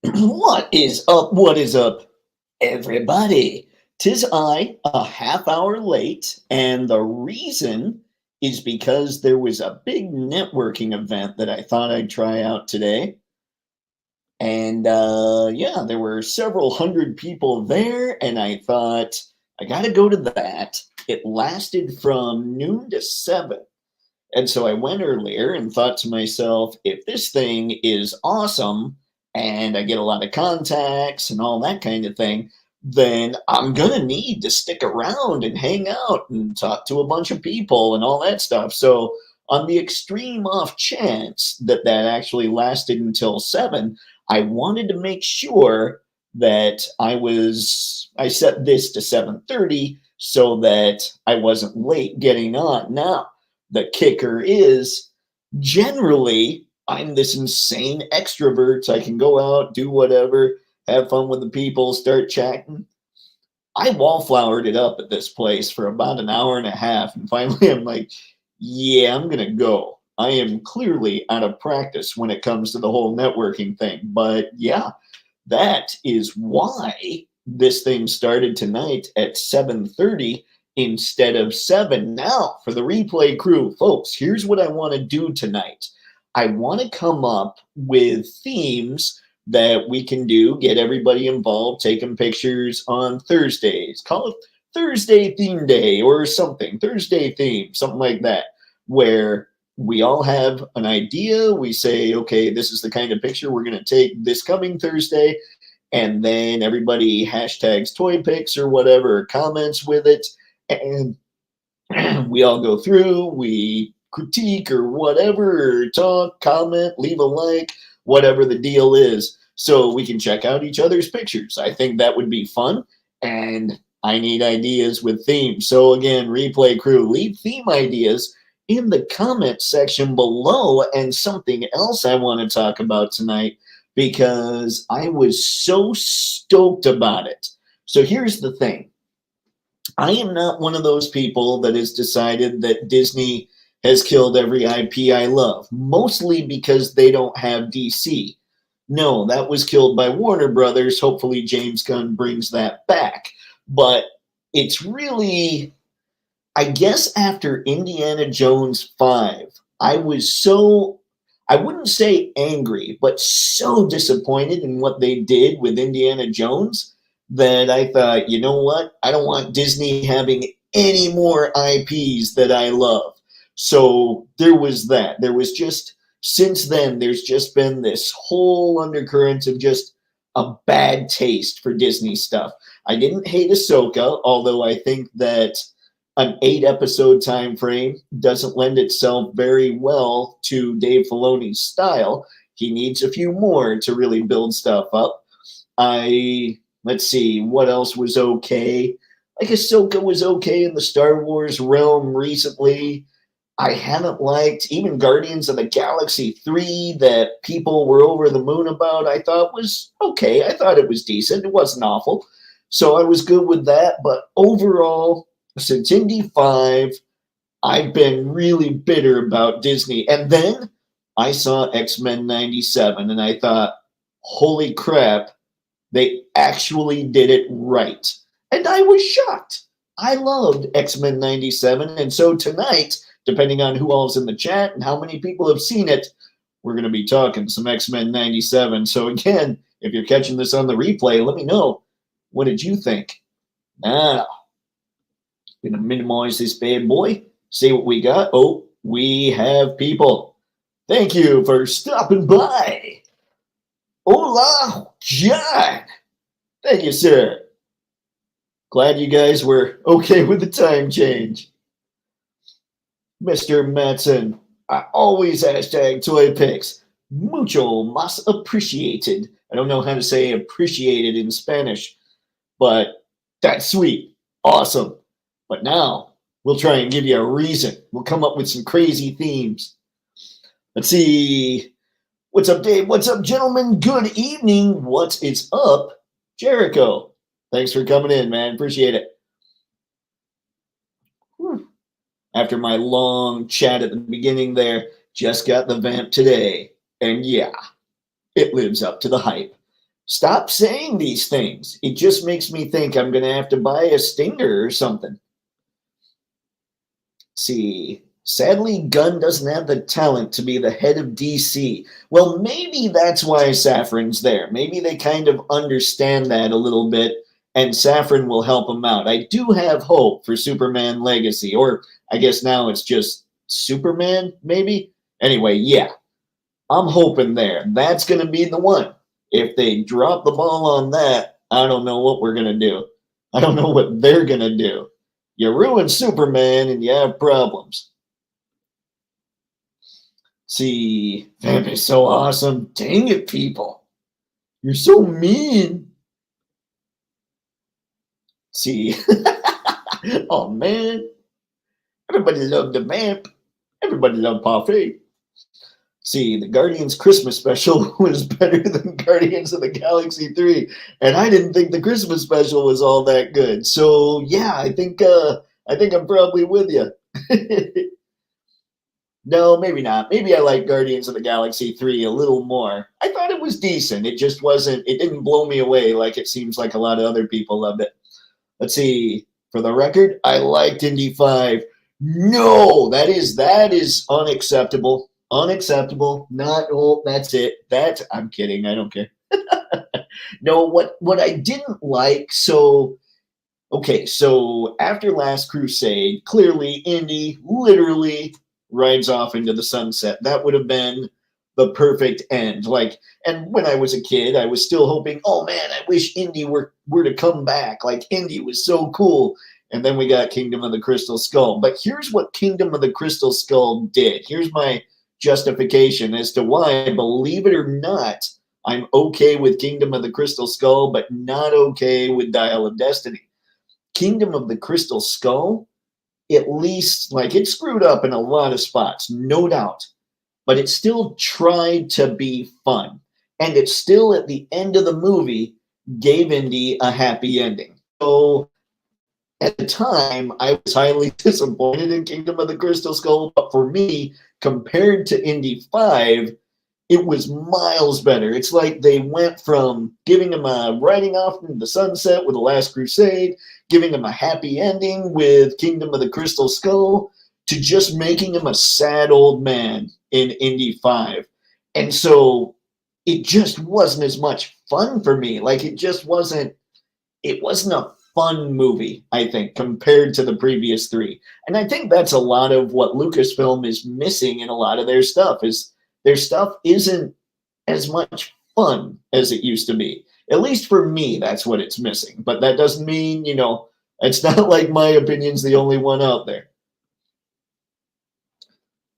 What is up? What is up, everybody? Tis I, a half hour late, and the reason is because there was a big networking event that I thought I'd try out today. And yeah, there were several hundred people there, and I thought, I gotta go to that. It lasted from noon to 7. And so I went earlier and thought to myself, if this thing is awesome and I get a lot of contacts and all that kind of thing, then I'm going to need to stick around and hang out and talk to a bunch of people and all that stuff. So, on the extreme off chance that that actually lasted until 7, I wanted to make sure that I set this to 7:30 so that I wasn't late getting on. Now, the kicker is generally I'm this insane extrovert. I can go out, do whatever, have fun with the people, start chatting. I wallflowered it up at this place for about an hour and a half. And finally, I'm like, yeah, I'm going to go. I am clearly out of practice when it comes to the whole networking thing. But yeah, that is why this thing started tonight at 7:30 instead of 7. Now, for the replay crew, folks, here's what I want to do tonight. I want to come up with themes that we can do, get everybody involved, taking pictures on Thursdays. Call it Thursday theme day or something, Thursday theme, something like that, where we all have an idea. We say, okay, this is the kind of picture we're going to take this coming Thursday. And then everybody hashtags toy pics or whatever, comments with it. And we all go through, we critique or whatever, or talk, comment, leave a like, whatever the deal is, so we can check out each other's pictures. I think that would be fun, and I need ideas with themes. So again, replay crew, leave theme ideas in the comment section below. And something else I want to talk about tonight, because I was so stoked about it. So here's the thing. I am not one of those people that has decided that Disney has killed every IP I love, mostly because they don't have DC. No, that was killed by Warner Brothers. Hopefully, James Gunn brings that back. But it's really, I guess, after Indiana Jones 5, I was so, I wouldn't say angry, but so disappointed in what they did with Indiana Jones that I thought, you know what? I don't want Disney having any more IPs that I love. So there was that. There was just, since then, there's just been this whole undercurrent of just a bad taste for Disney stuff. I didn't hate Ahsoka, although I think that an 8 episode time frame doesn't lend itself very well to Dave Filoni's style. He needs a few more to really build stuff up. Let's see, what else was okay? Like Ahsoka was okay in the Star Wars realm recently. I haven't liked even Guardians of the Galaxy 3 that people were over the moon about. I thought was okay. I thought it was decent. It wasn't awful. So I was good with that. But overall, since Indy 5, I've been really bitter about Disney. And then I saw X-Men 97 and I thought, holy crap, they actually did it right. And I was shocked. I loved X-Men 97. And so tonight, depending on who all's in the chat and how many people have seen it, we're going to be talking some X-Men 97. So again, if you're catching this on the replay, let me know. What did you think? Now, I'm going to minimize this bad boy. See what we got. Oh, we have people. Thank you for stopping by. Hola, John. Thank you, sir. Glad you guys were okay with the time change. Mr. Matson, I always hashtag toy pics. Mucho más appreciated. I don't know how to say appreciated in Spanish, but that's sweet. Awesome. But now we'll try and give you a reason. We'll come up with some crazy themes. Let's see. What's up, Dave? What's up, gentlemen? Good evening. What is up, Jericho? Thanks for coming in, man. Appreciate it. Whew. After my long chat at the beginning there, just got the vamp today. And yeah, it lives up to the hype. Stop saying these things. It just makes me think I'm going to have to buy a stinger or something. See, sadly, Gunn doesn't have the talent to be the head of DC. Well, maybe that's why Safran's there. Maybe they kind of understand that a little bit, and Safran will help him out. I do have hope for Superman Legacy, or I guess now it's just Superman, maybe? Anyway, yeah, I'm hoping there. That's going to be the one. If they drop the ball on that, I don't know what we're going to do. I don't know what they're going to do. You ruin Superman and you have problems. See, that'd be so awesome. Dang it, people. You're so mean. See, oh man. Everybody loved the vamp. Everybody loved Parfait. See, the Guardians Christmas special was better than Guardians of the Galaxy 3. And I didn't think the Christmas special was all that good. So yeah, I think I'm probably with you. No, maybe not. Maybe I like Guardians of the Galaxy 3 a little more. I thought it was decent. It just wasn't, it didn't blow me away like it seems like a lot of other people loved it. Let's see. For the record, I liked Indy 5. No, that is unacceptable. Unacceptable. Not, oh, that's it. I'm kidding. I don't care. No, what I didn't like, so okay, so after Last Crusade, clearly Indy literally rides off into the sunset. That would have been the perfect end. Like, and when I was a kid, I was still hoping, oh man, I wish Indy were to come back. Like, Indy was so cool. And then we got Kingdom of the Crystal Skull. But here's what Kingdom of the Crystal Skull did. Here's my justification as to why, believe it or not, I'm okay with Kingdom of the Crystal Skull, but not okay with Dial of Destiny. Kingdom of the Crystal Skull, at least, like, it screwed up in a lot of spots, no doubt, but it still tried to be fun. And it still, at the end of the movie, gave Indy a happy ending. So at the time, I was highly disappointed in Kingdom of the Crystal Skull, but for me, compared to Indy 5, it was miles better. It's like they went from giving him a riding off into the sunset with The Last Crusade, giving him a happy ending with Kingdom of the Crystal Skull, to just making him a sad old man in Indy 5. And so it just wasn't as much fun for me. Like, it wasn't a fun movie, I think, compared to the previous three. And I think that's a lot of what Lucasfilm is missing in a lot of their stuff, is their stuff isn't as much fun as it used to be. At least for me, that's what it's missing. But that doesn't mean, it's not like my opinion's the only one out there.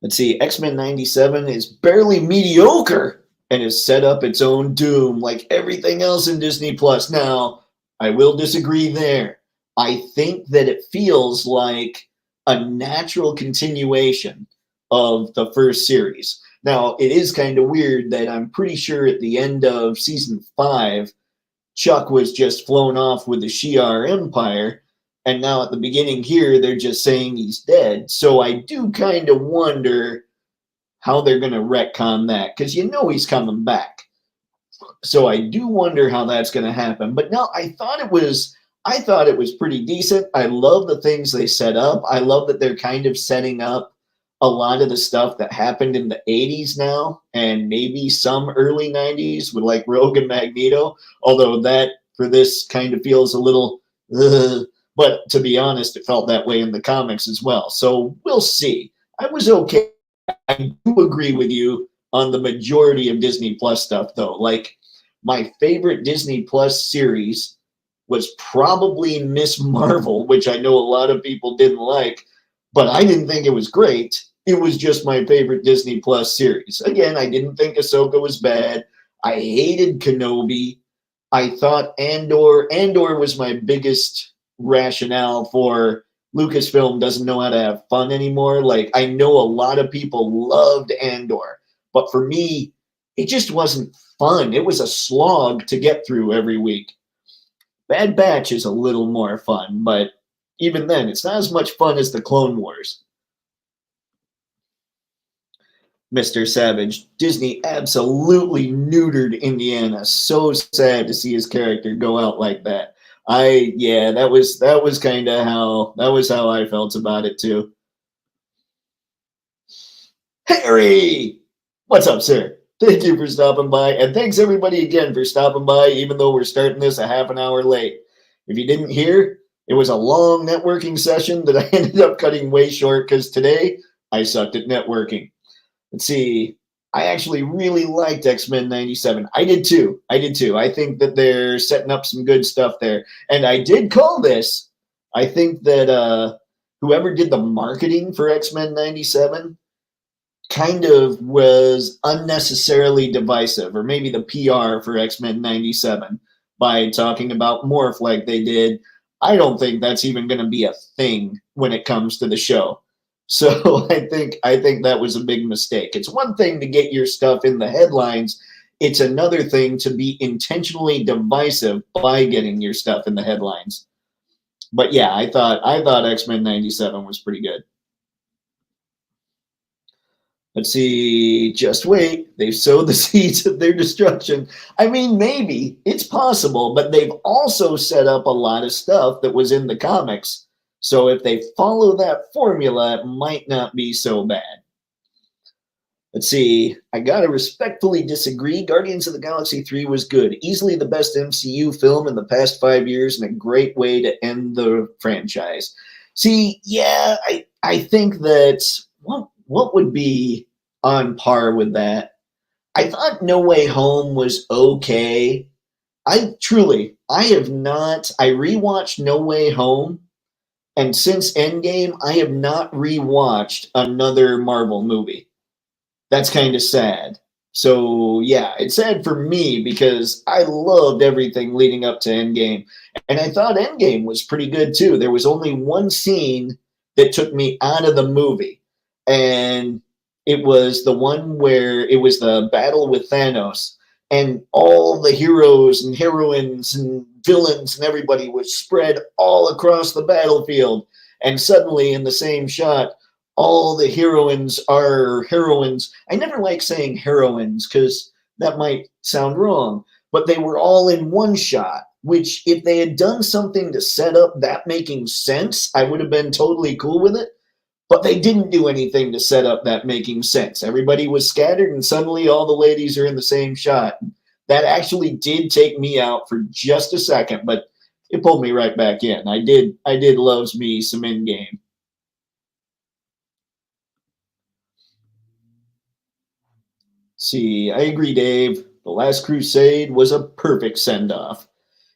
Let's see, X-Men 97 is barely mediocre and has set up its own doom like everything else in Disney Plus. Now, I will disagree there. I think that it feels like a natural continuation of the first series. Now, it is kind of weird that I'm pretty sure at the end of season 5, Chuck was just flown off with the Shi'ar Empire, and now at the beginning here, they're just saying he's dead. So I do kind of wonder how they're going to retcon that, because he's coming back. So I do wonder how that's going to happen. But no, I thought it was pretty decent. I love the things they set up. I love that they're kind of setting up a lot of the stuff that happened in the 80s now, and maybe some early 90s with like Rogue and Magneto, although that for this kind of feels a little, but to be honest, it felt that way in the comics as well. So we'll see. I was okay. I do agree with you on the majority of Disney Plus stuff, though. Like, my favorite Disney Plus series was probably Miss Marvel, which I know a lot of people didn't like, but I didn't think it was great. It was just my favorite Disney Plus series. Again, I didn't think Ahsoka was bad. I hated Kenobi. I thought Andor was my biggest rationale for Lucasfilm doesn't know how to have fun anymore. Like, I know a lot of people loved Andor, but for me, it just wasn't fun. It was a slog to get through every week. Bad Batch is a little more fun, but even then, it's not as much fun as the Clone Wars. Mr. Savage. Disney absolutely neutered Indiana. So sad to see his character go out like that. Yeah, that was kind of how I felt about it too. Harry, what's up, sir? Thank you for stopping by, and thanks everybody again for stopping by, even though we're starting this a half an hour late. If you didn't hear, it was a long networking session that I ended up cutting way short because today I sucked at networking. Let's see. I actually really liked X-Men 97. I did too. I did too. I think that they're setting up some good stuff there. And I did call this. I think that whoever did the marketing for X-Men 97 kind of was unnecessarily divisive, or maybe the PR for X-Men 97 by talking about Morph like they did. I don't think that's even going to be a thing when it comes to the show. So I think that was a big mistake. It's one thing to get your stuff in the headlines. It's another thing to be intentionally divisive by getting your stuff in the headlines. But yeah, I thought X-Men 97 was pretty good. Let's see, just wait. They've sowed the seeds of their destruction. I mean, maybe it's possible, but they've also set up a lot of stuff that was in the comics. So if they follow that formula, it might not be so bad. Let's see. I gotta respectfully disagree. Guardians of the Galaxy 3 was good. Easily the best MCU film in the past 5 years and a great way to end the franchise. See, yeah, I think that what would be on par with that? I thought No Way Home was okay. I have not, I rewatched No Way Home, and since Endgame, I have not rewatched another Marvel movie. That's kind of sad. So yeah, it's sad for me because I loved everything leading up to Endgame. And I thought Endgame was pretty good too. There was only one scene that took me out of the movie. And it was the one where it was the battle with Thanos. And all the heroes and heroines and villains and everybody was spread all across the battlefield. And suddenly, in the same shot, all the heroines are heroines. I never like saying heroines because that might sound wrong, but they were all in one shot, which if they had done something to set up that making sense, I would have been totally cool with it. But they didn't do anything to set up that making sense. Everybody was scattered and suddenly all the ladies are in the same shot. That actually did take me out for just a second, but it pulled me right back in. I did loves me some Endgame. See, I agree, Dave. The Last Crusade was a perfect send off.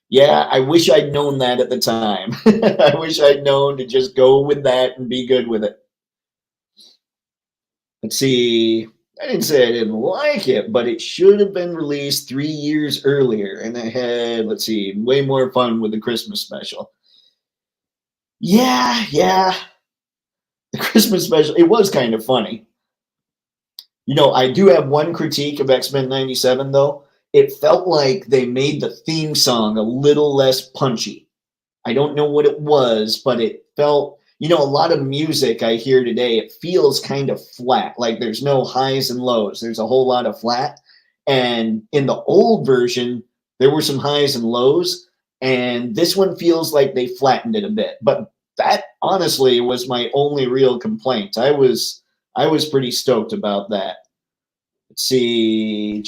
Yeah, I wish I'd known that at the time. I wish I'd known to just go with that and be good with it. Let's see. I didn't say I didn't like it, but it should have been released 3 years earlier. And I had, let's see, way more fun with the Christmas special. Yeah. The Christmas special, it was kind of funny. I do have one critique of X-Men 97, though. It felt like they made the theme song a little less punchy. I don't know what it was, but it felt, a lot of music I hear today, it feels kind of flat. Like there's no highs and lows. There's a whole lot of flat. And in the old version, there were some highs and lows. And this one feels like they flattened it a bit. But that honestly was my only real complaint. I was pretty stoked about that. Let's see.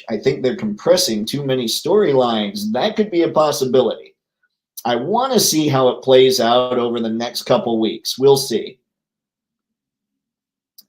I think they're compressing too many storylines. That could be a possibility. I want to see how it plays out over the next couple weeks. We'll see.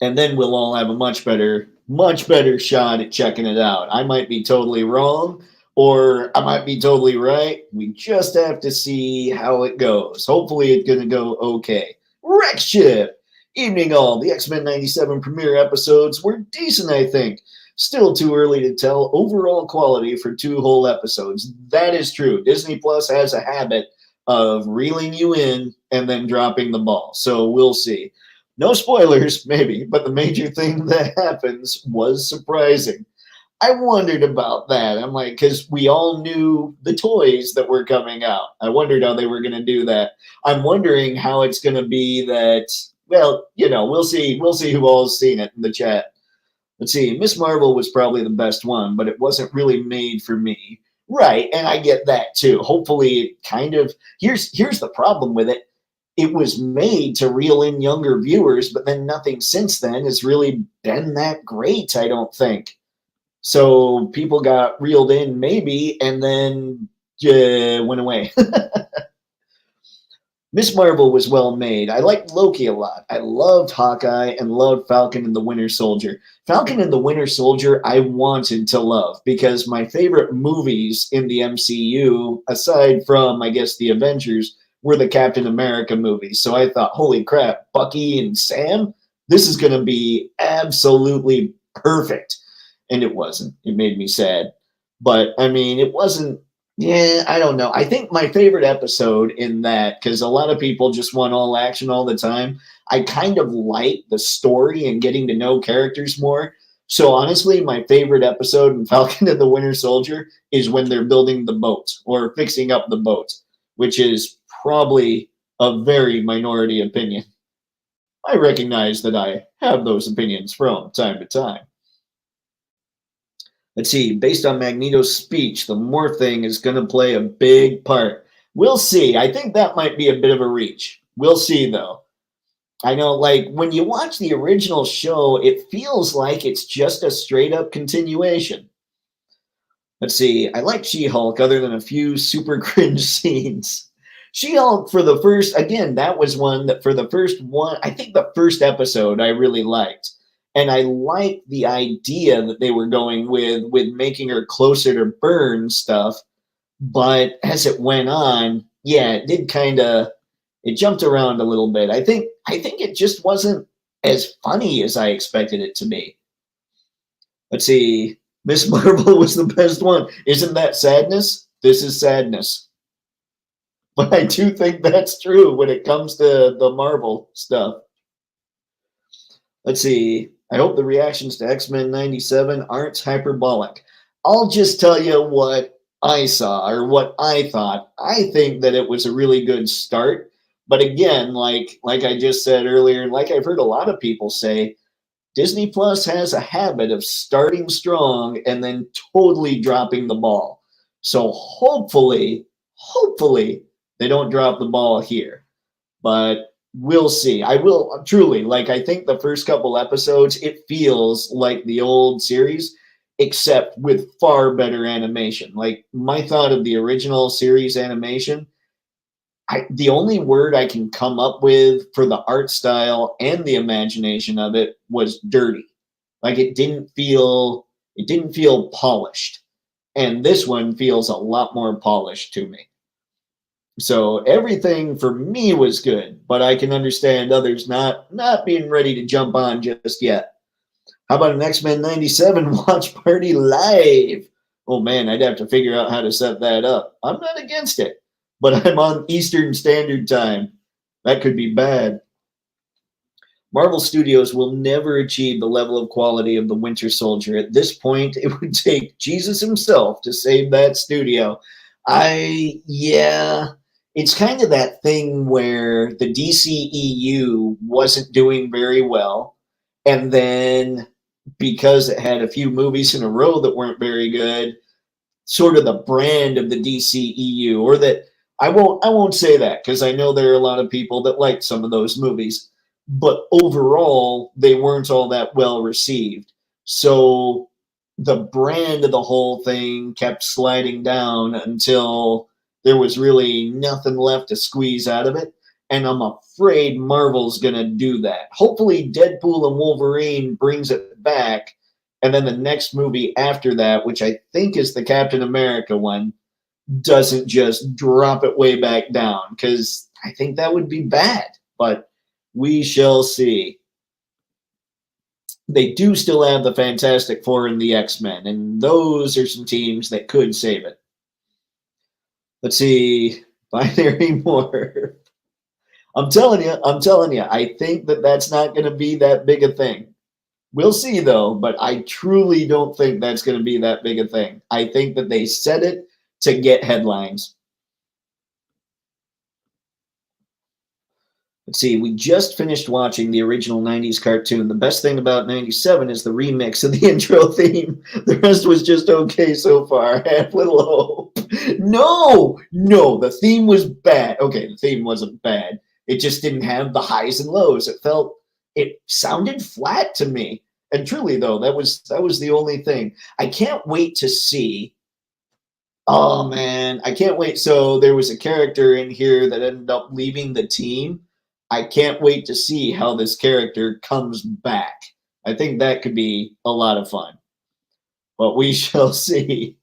And then we'll all have a much better shot at checking it out. I might be totally wrong, or I might be totally right. We just have to see how it goes. Hopefully it's going to go okay. Wreck Ship! Evening all. The X-Men 97 premiere episodes were decent, I think. Still too early to tell overall quality for 2 whole episodes. That is true. Disney Plus has a habit of reeling you in and then dropping the ball. So we'll see. No spoilers, maybe, but the major thing that happens was surprising. I wondered about that. I'm like, because we all knew the toys that were coming out. I wondered how they were going to do that. I'm wondering how it's going to be that, well, we'll see. We'll see who all's seen it in the chat. Let's see, Miss Marvel was probably the best one, but it wasn't really made for me. Right, and I get that too. Hopefully, it kind of here's the problem with it. It was made to reel in younger viewers, but then nothing since then has really been that great, I don't think. So people got reeled in maybe and then went away. Miss Marvel was well made. I liked Loki a lot. I loved Hawkeye and loved Falcon and the Winter Soldier. Falcon and the Winter Soldier, I wanted to love because my favorite movies in the MCU, aside from, I guess, the Avengers, were the Captain America movies. So I thought, holy crap, Bucky and Sam, this is going to be absolutely perfect. And it wasn't. It made me sad. But I mean, it wasn't. Yeah, I don't know. I think my favorite episode in that, because a lot of people just want all action all the time, I kind of like the story and getting to know characters more. So honestly, my favorite episode in Falcon and the Winter Soldier is when they're building the boat or fixing up the boat, which is probably a very minority opinion. I recognize that I have those opinions from time to time. Let's see, based on Magneto's speech, the More thing is going to play a big part. We'll see. I think that might be a bit of a reach. We'll see, though. I know, like, when you watch the original show, it feels like it's just a straight up continuation. Let's see, I like She-Hulk other than a few super cringe scenes. She-Hulk for the first, again, that was one that for the first one, I think the first episode I really liked. And I liked the idea that they were going with making her closer to Burn stuff. But as it went on, yeah, it did kind of it jumped around a little bit. I think it just wasn't as funny as I expected it to be. Let's see. Miss Marvel was the best one. Isn't that sadness? This is sadness. But I do think that's true when it comes to the Marvel stuff. Let's see. I hope the reactions to X-Men 97 aren't hyperbolic. I'll just tell you what I saw or what I thought. I think that it was a really good start. But again, like I just said earlier, and like I've heard a lot of people say, Disney Plus has a habit of starting strong and then totally dropping the ball. So hopefully they don't drop the ball here. But we'll see. I will truly, like, I think the first couple episodes, it feels like the old series, except with far better animation. Like, my thought of the original series animation, the only word I can come up with for the art style and the imagination of it was dirty. Like, it didn't feel polished. And this one feels a lot more polished to me. So everything for me was good, but I can understand others not being ready to jump on just yet. How about an X-Men 97 watch party live? Oh man, I'd have to figure out how to set that up. I'm not against it, but I'm on Eastern Standard Time. That could be bad. Marvel Studios will never achieve the level of quality of the Winter Soldier. At this point, it would take Jesus himself to save that studio. It's kind of that thing where the DCEU wasn't doing very well, and then because it had a few movies in a row that weren't very good, sort of the brand of the DCEU, or that I won't say that because I know there are a lot of people that liked some of those movies, but overall they weren't all that well received. So the brand of the whole thing kept sliding down until there was really nothing left to squeeze out of it. And I'm afraid Marvel's going to do that. Hopefully Deadpool and Wolverine brings it back. And then the next movie after that, which I think is the Captain America one, doesn't just drop it way back down. Because I think that would be bad. But we shall see. They do still have the Fantastic Four and the X-Men. And those are some teams that could save it. Let's see. Binary more. I'm telling you, I think that's not going to be that big a thing. We'll see, though, but I truly don't think that's going to be that big a thing. I think that they said it to get headlines. Let's see, we just finished watching the original 90s cartoon. The best thing about 97 is the remix of the intro theme. The rest was just okay so far. I have little hope. No, no, the theme was bad. Okay, the theme wasn't bad. It just didn't have the highs and lows. It sounded flat to me. And truly, though, that was the only thing. I can't wait to see. Oh man, I can't wait. So there was a character in here that ended up leaving the team. I can't wait to see how this character comes back. I think that could be a lot of fun. But we shall see.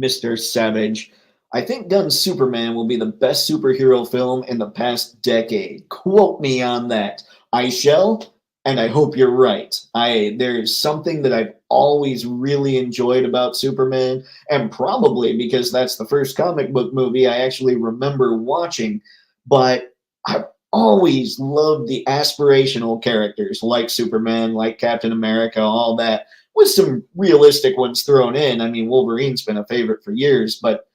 Mr. Savage. I think Gunn's Superman will be the best superhero film in the past decade. Quote me on that. I shall, and I hope you're right. There's something that I've always really enjoyed about Superman, and probably because that's the first comic book movie I actually remember watching, but I've always loved the aspirational characters like Superman, like Captain America, all that, with some realistic ones thrown in. I mean, Wolverine's been a favorite for years, but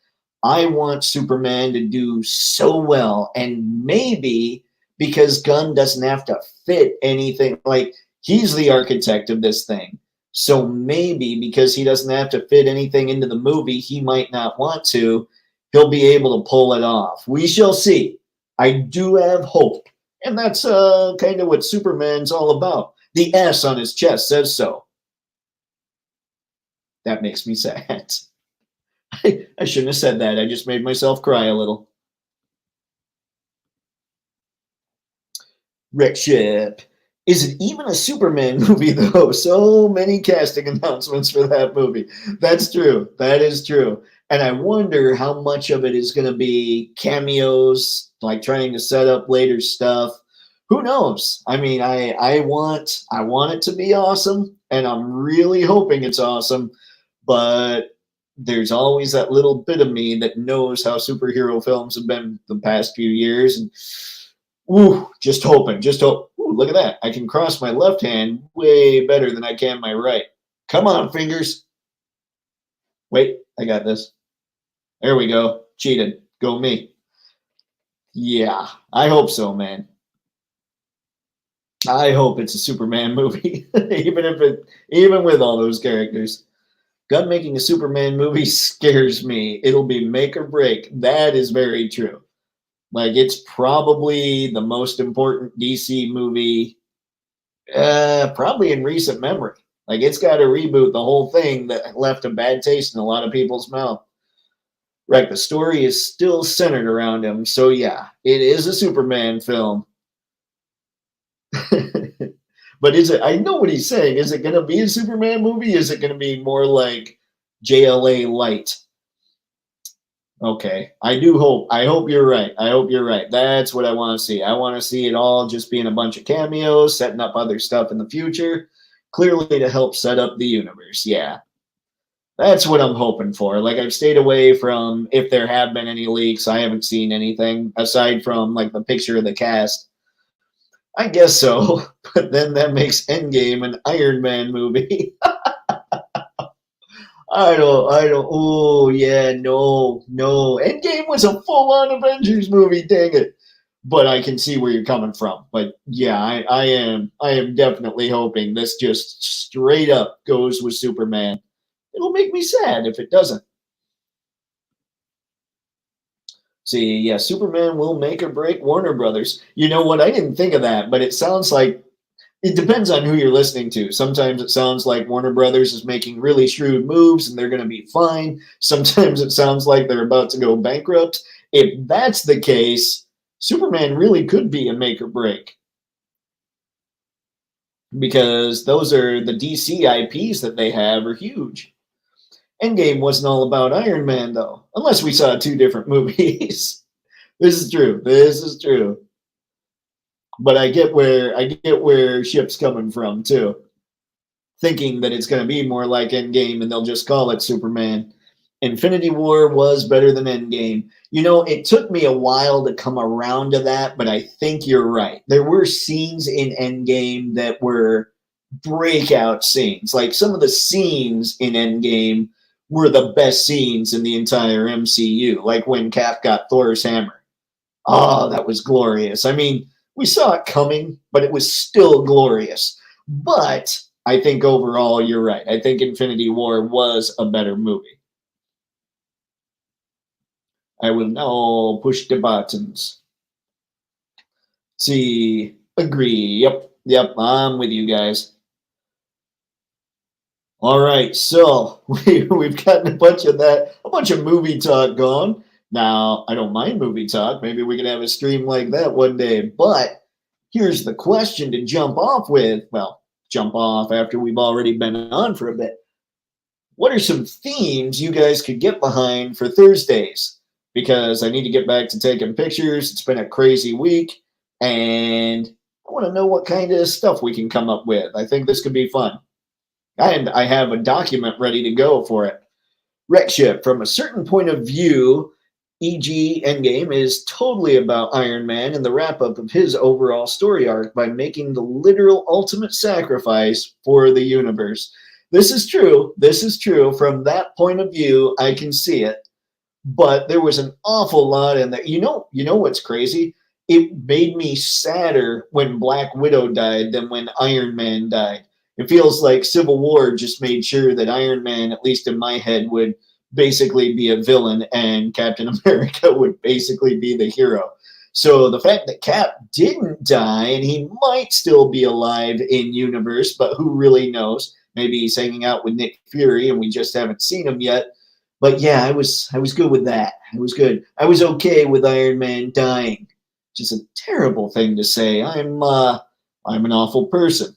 I want Superman to do so well, and maybe because Gunn doesn't have to fit anything, like he's the architect of this thing. So maybe because he doesn't have to fit anything into the movie he might not want to, he'll be able to pull it off. We shall see. I do have hope. And that's kind of what Superman's all about. The S on his chest says so. That makes me sad. I shouldn't have said that. I just made myself cry a little. Wreck Ship. Is it even a Superman movie, though? So many casting announcements for that movie. That's true. That is true. And I wonder how much of it is going to be cameos, like trying to set up later stuff. Who knows? I mean, I want it to be awesome, and I'm really hoping it's awesome. But there's always that little bit of me that knows how superhero films have been the past few years, and just hoping, just hope. Ooh, look at that. I can cross my left hand way better than I can my right. Come on, fingers. Wait, I got this. There we go. Cheated. Go me. Yeah, I hope so, man. I hope it's a Superman movie, even with all those characters. Gunn making a Superman movie scares me. It'll be make or break. That is very true. Like, it's probably the most important DC movie, probably in recent memory. Like, it's got to reboot the whole thing that left a bad taste in a lot of people's mouth. Right, the story is still centered around him. So, yeah, it is a Superman film. But is it, I know what he's saying. Is it going to be a Superman movie? Is it going to be more like JLA Light? Okay, I do hope. I hope you're right. I hope you're right. That's what I want to see. I want to see it all just being a bunch of cameos, setting up other stuff in the future, clearly to help set up the universe. Yeah, that's what I'm hoping for. Like, I've stayed away from, if there have been any leaks, I haven't seen anything aside from like the picture of the cast. I guess so, but then that makes Endgame an Iron Man movie. I don't, oh, yeah, no. Endgame was a full-on Avengers movie, dang it. But I can see where you're coming from. But yeah, I am definitely hoping this just straight up goes with Superman. It'll make me sad if it doesn't. See, yeah, Superman will make or break Warner Brothers. You know what? I didn't think of that, but it sounds like it depends on who you're listening to. Sometimes it sounds like Warner Brothers is making really shrewd moves and they're going to be fine. Sometimes it sounds like they're about to go bankrupt. If that's the case, Superman really could be a make or break. Because those are the DC IPs that they have are huge. Endgame wasn't all about Iron Man, though, unless we saw two different movies. This is true. This is true. But I get where Ship's coming from too, thinking that it's going to be more like Endgame and they'll just call it Superman. Infinity War was better than Endgame. You know, it took me a while to come around to that, but I think you're right. There were scenes in Endgame that were breakout scenes. Like, some of the scenes in Endgame were the best scenes in the entire MCU, like when Cap got Thor's hammer. Oh, that was glorious. I mean, we saw it coming, but it was still glorious. But I think overall, you're right. I think Infinity War was a better movie. I will now push the buttons. See, agree. Yep, I'm with you guys. All right, so we've gotten a bunch of movie talk going. Now, I don't mind movie talk. Maybe we can have a stream like that one day. But here's the question to jump off with. Well, jump off after we've already been on for a bit. What are some themes you guys could get behind for Thursdays? Because I need to get back to taking pictures. It's been a crazy week, and I want to know what kind of stuff we can come up with. I think this could be fun. And I have a document ready to go for it. Rekship, from a certain point of view, e.g. Endgame is totally about Iron Man and the wrap-up of his overall story arc by making the literal ultimate sacrifice for the universe. This is true. This is true. From that point of view, I can see it. But there was an awful lot in there. You know what's crazy? It made me sadder when Black Widow died than when Iron Man died. It feels like Civil War just made sure that Iron Man, at least in my head, would basically be a villain and Captain America would basically be the hero. So the fact that Cap didn't die and he might still be alive in universe, but who really knows? Maybe he's hanging out with Nick Fury and we just haven't seen him yet. But yeah, I was good with that. I was good. I was okay with Iron Man dying. Which is a terrible thing to say. I'm an awful person.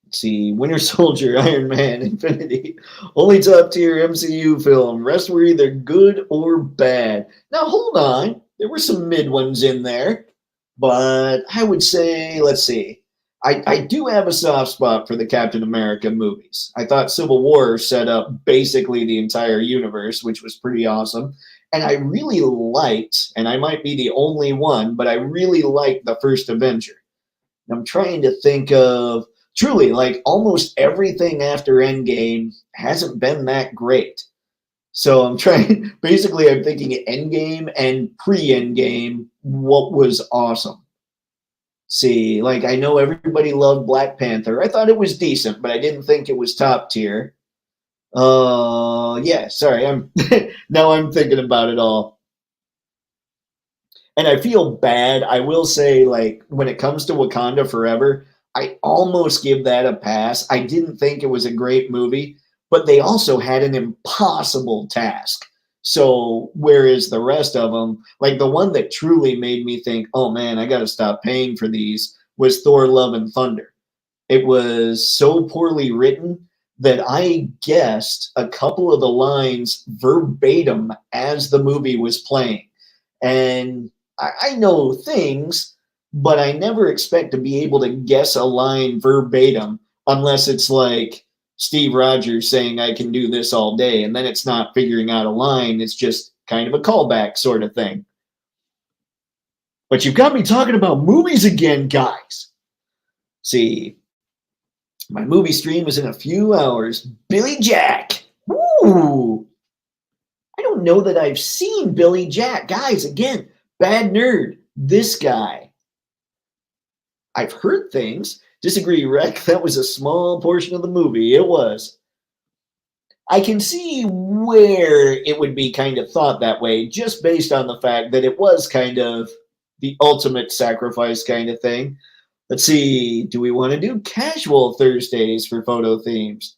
Let's see, Winter Soldier, Iron Man, Infinity. Only top tier MCU film. Rest were either good or bad. Now hold on. There were some mid ones in there. But I would say, let's see. I do have a soft spot for the Captain America movies. I thought Civil War set up basically the entire universe, which was pretty awesome. And I really liked, and I might be the only one, but I really liked the first Avenger. And I'm trying to think of truly, like almost everything after Endgame hasn't been that great. So I'm trying, basically, I'm thinking Endgame and pre-Endgame, what was awesome. See, like I know everybody loved Black Panther. I thought it was decent, but I didn't think it was top tier. Yeah, sorry. I'm now I'm thinking about it all. And I feel bad. I will say, like, when it comes to Wakanda Forever, I almost give that a pass. I didn't think it was a great movie, but they also had an impossible task. So, whereas the rest of them, like the one that truly made me think, oh man, I got to stop paying for these, was Thor Love and Thunder. It was so poorly written that I guessed a couple of the lines verbatim as the movie was playing. And I know things, but I never expect to be able to guess a line verbatim unless it's like Steve Rogers saying I can do this all day. And then it's not figuring out a line. It's just kind of a callback sort of thing. But you've got me talking about movies again, guys. See, my movie stream is in a few hours. Billy Jack. Woo! I don't know that I've seen Billy Jack. Guys, again, bad nerd. This guy. I've heard things. Disagree, Rec. That was a small portion of the movie. It was. I can see where it would be kind of thought that way, just based on the fact that it was kind of the ultimate sacrifice kind of thing. Let's see. Do we want to do casual Thursdays for photo themes?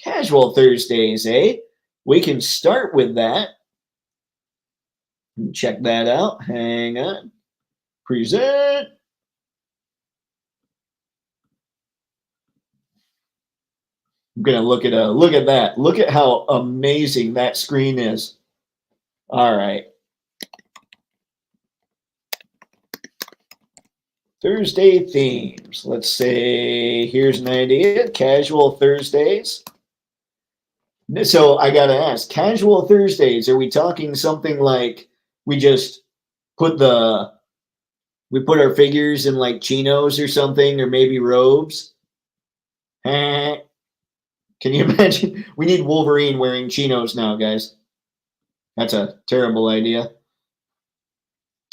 Casual Thursdays, eh? We can start with that. Check that out. Hang on. Present. I'm gonna look at that. Look at how amazing that screen is. All right. Thursday themes. Let's say here's an idea. Casual Thursdays. So I gotta ask, casual Thursdays, are we talking something like we just put the We put our figures in like chinos or something, or maybe robes. Eh, can you imagine? We need Wolverine wearing chinos now, guys. That's a terrible idea.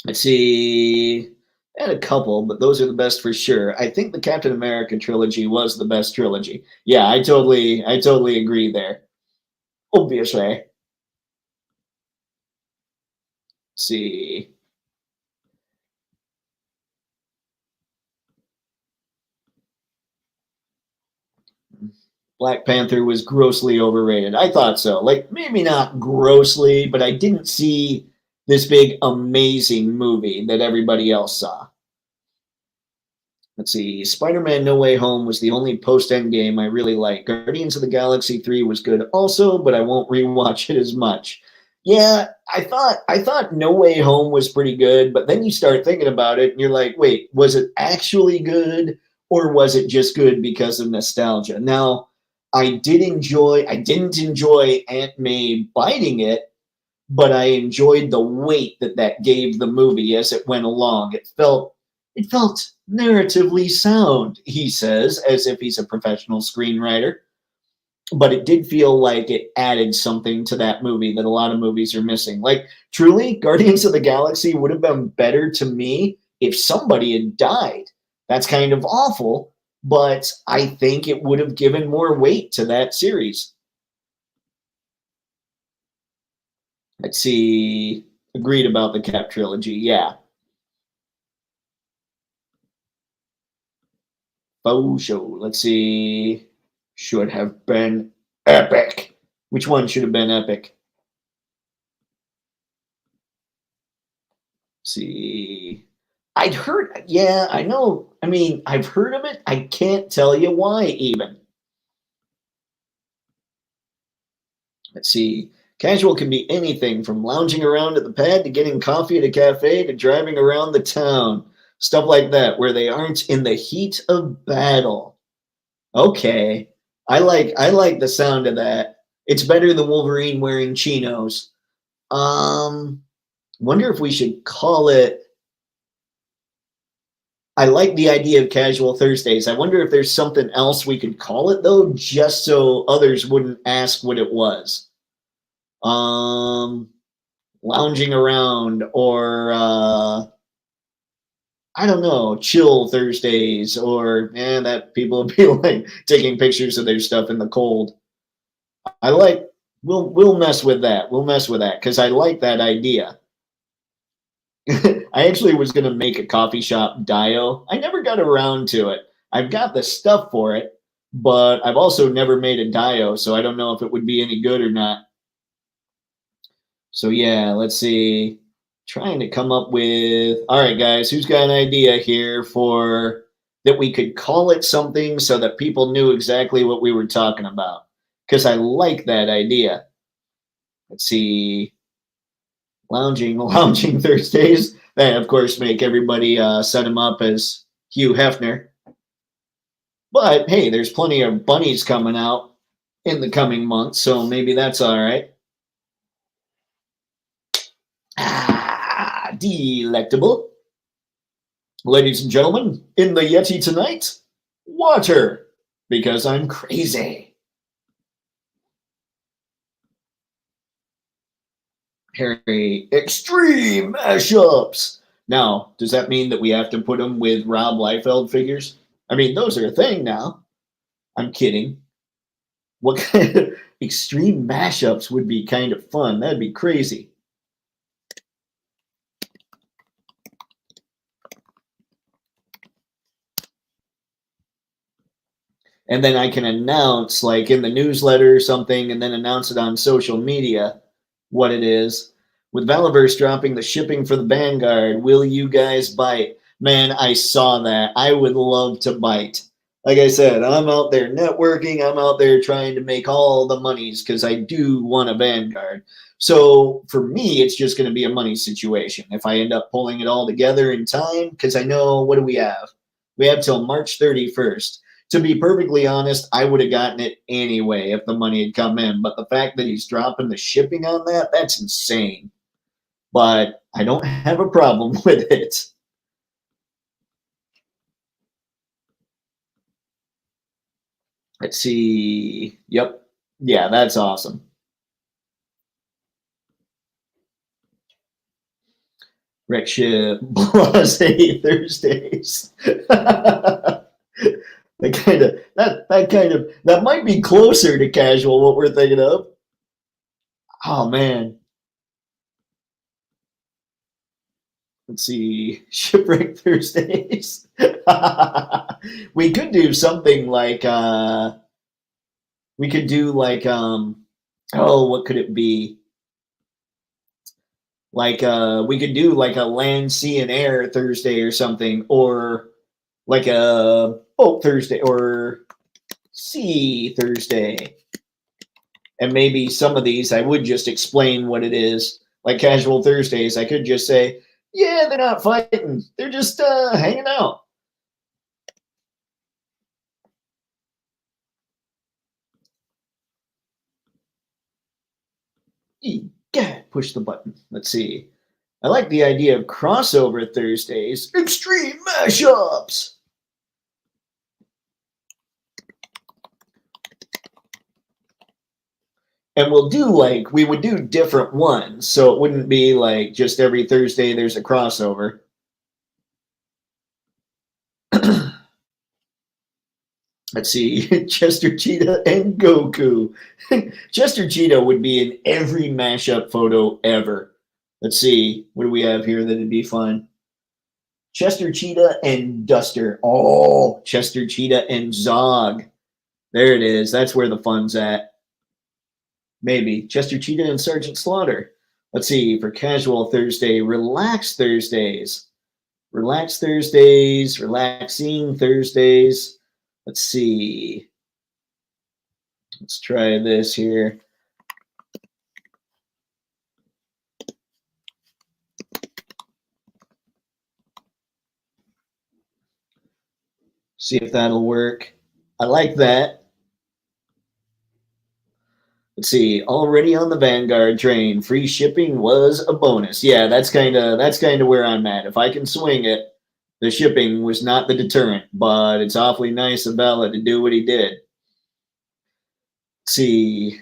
Let's see. I had a couple, but those are the best for sure. I think the Captain America trilogy was the best trilogy. Yeah, I totally agree there. Obviously. Let's see. Black Panther was grossly overrated. I thought so. Like, maybe not grossly, but I didn't see this big, amazing movie that everybody else saw. Let's see. Spider Man No Way Home was the only post Endgame I really liked. Guardians of the Galaxy 3 was good also, but I won't rewatch it as much. Yeah, I thought No Way Home was pretty good, but then you start thinking about it and you're like, wait, was it actually good or was it just good because of nostalgia? Now, I didn't enjoy Aunt May biting it, but I enjoyed the weight that that gave the movie as it went along. It felt narratively sound, he says, as if he's a professional screenwriter. But it did feel like it added something to that movie that a lot of movies are missing. Like, truly, Guardians of the Galaxy would have been better to me if somebody had died. That's kind of awful, but I think it would have given more weight to that series. Let's see. Agreed about the Cap trilogy. Yeah. Faux show. Let's see. Should have been epic. Which one should have been epic? Let's see. I'd heard, yeah, I know. I mean, I've heard of it. I can't tell you why, even. Let's see. Casual can be anything from lounging around at the pad to getting coffee at a cafe to driving around the town. Stuff like that, where they aren't in the heat of battle. Okay. I like the sound of that. It's better than Wolverine wearing chinos. Um, wonder if we should call it. I like the idea of casual Thursdays. I wonder if there's something else we could call it though, just so others wouldn't ask what it was. Um, lounging around or I don't know, chill Thursdays or that people would be like taking pictures of their stuff in the cold. I like we'll mess with that. We'll mess with that because I like that idea. I actually was gonna make a coffee shop dio. I never got around to it. I've got the stuff for it, but I've also never made a dio, so I don't know if it would be any good or not. So yeah, let's see. Trying to come up with all right, guys, who's got an idea here for that we could call it something so that people knew exactly what we were talking about? Because I like that idea. Let's see. Lounging Thursdays. That of course make everybody set him up as Hugh Hefner. But hey, there's plenty of bunnies coming out in the coming months, so maybe that's all right. Delectable. Ladies and gentlemen, in the Yeti tonight, water, because I'm crazy. Harry, extreme mashups. Now, does that mean that we have to put them with Rob Liefeld figures? I mean, those are a thing now. I'm kidding. What kind of extreme mashups would be kind of fun? That'd be crazy. And then I can announce, like in the newsletter or something, and then announce it on social media what it is. With Valaverse dropping the shipping for the Vanguard, will you guys bite? Man, I saw that. I would love to bite. Like I said, I'm out there networking. I'm out there trying to make all the monies because I do want a Vanguard. So for me, it's just going to be a money situation. If I end up pulling it all together in time, because I know, what do we have? We have till March 31st. To be perfectly honest, I would have gotten it anyway if the money had come in. But the fact that he's dropping the shipping on that, that's insane. But I don't have a problem with it. Let's see. Yep. Yeah, that's awesome. Wreck ship blase Thursdays. that that might be closer to casual what we're thinking of. Oh man. Let's see. Shipwreck Thursdays. We could do something like we could do like oh, what could it be? Like we could do like a land, sea, and air Thursday or something, or like a boat Thursday or sea Thursday. And maybe some of these I would just explain what it is. Like casual Thursdays, I could just say, yeah, they're not fighting. They're just hanging out. God, push the button. Let's see. I like the idea of crossover Thursdays. Extreme mashups. And we'll do like, we would do different ones. So it wouldn't be like just every Thursday there's a crossover. Let's see. Chester Cheetah and Goku. Chester Cheetah would be in every mashup photo ever. Let's see. What do we have here that'd be fun? Chester Cheetah and Duster. Oh, Chester Cheetah and Zog. There it is. That's where the fun's at. Maybe Chester Cheetah and Sergeant Slaughter. Let's see. For casual Thursday, relax Thursdays. Relax Thursdays, relaxing Thursdays. Let's see. Let's try this here. See if that'll work. I like that. Let's see. Already on the Vanguard train. Free shipping was a bonus. Yeah, that's kind of where I'm at. If I can swing it, the shipping was not the deterrent, but it's awfully nice of Bella to do what he did. Let's see.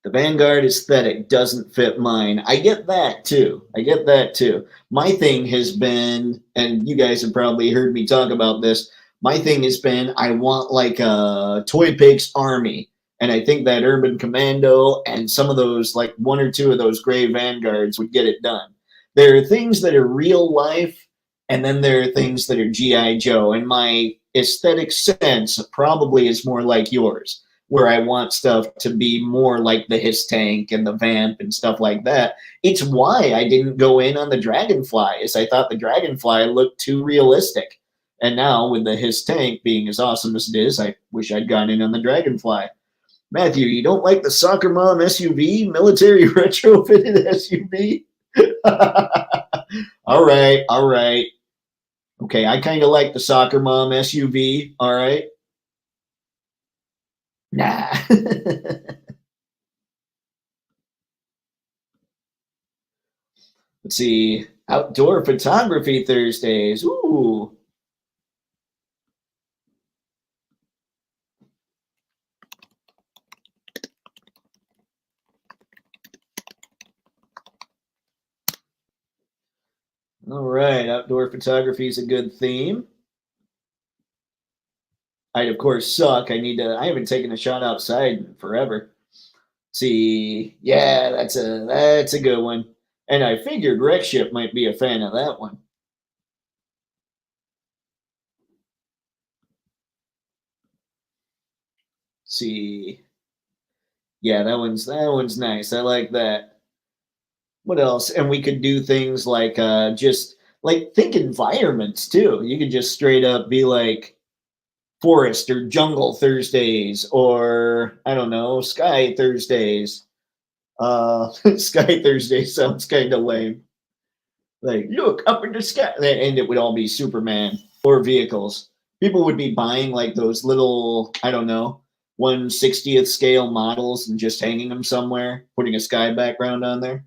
The Vanguard aesthetic doesn't fit mine. I get that too. I get that too. My thing has been, and you guys have probably heard me talk about this, my thing has been I want like a Toy Picks army. And I think that Urban Commando and some of those, like one or two of those gray Vanguards would get it done. There are things that are real life, and then there are things that are G.I. Joe. And my aesthetic sense probably is more like yours, where I want stuff to be more like the Hiss Tank and the Vamp and stuff like that. It's why I didn't go in on the Dragonfly, is I thought the Dragonfly looked too realistic. And now with the Hiss Tank being as awesome as it is, I wish I'd gone in on the Dragonfly. Matthew, you don't like the Soccer Mom SUV, military retrofitted SUV? All right, all right. Okay, I kind of like the Soccer Mom SUV. All right. Nah. Let's see. Outdoor photography Thursdays. Ooh. All right. Outdoor photography is a good theme. I'd of course suck. I haven't taken a shot outside in forever. Let's see. Yeah, that's a good one. And I figured Wreck Ship might be a fan of that one. Let's see. Yeah, that one's nice. I like that. What else? And we could do things like just like think environments too. You could just straight up be like forest or jungle Thursdays, or I don't know, sky Thursdays. Sky Thursday sounds kind of lame. Like, look up in the sky, and it would all be Superman or vehicles. People would be buying like those little, I don't know, 1/60th scale models and just hanging them somewhere, putting a sky background on there.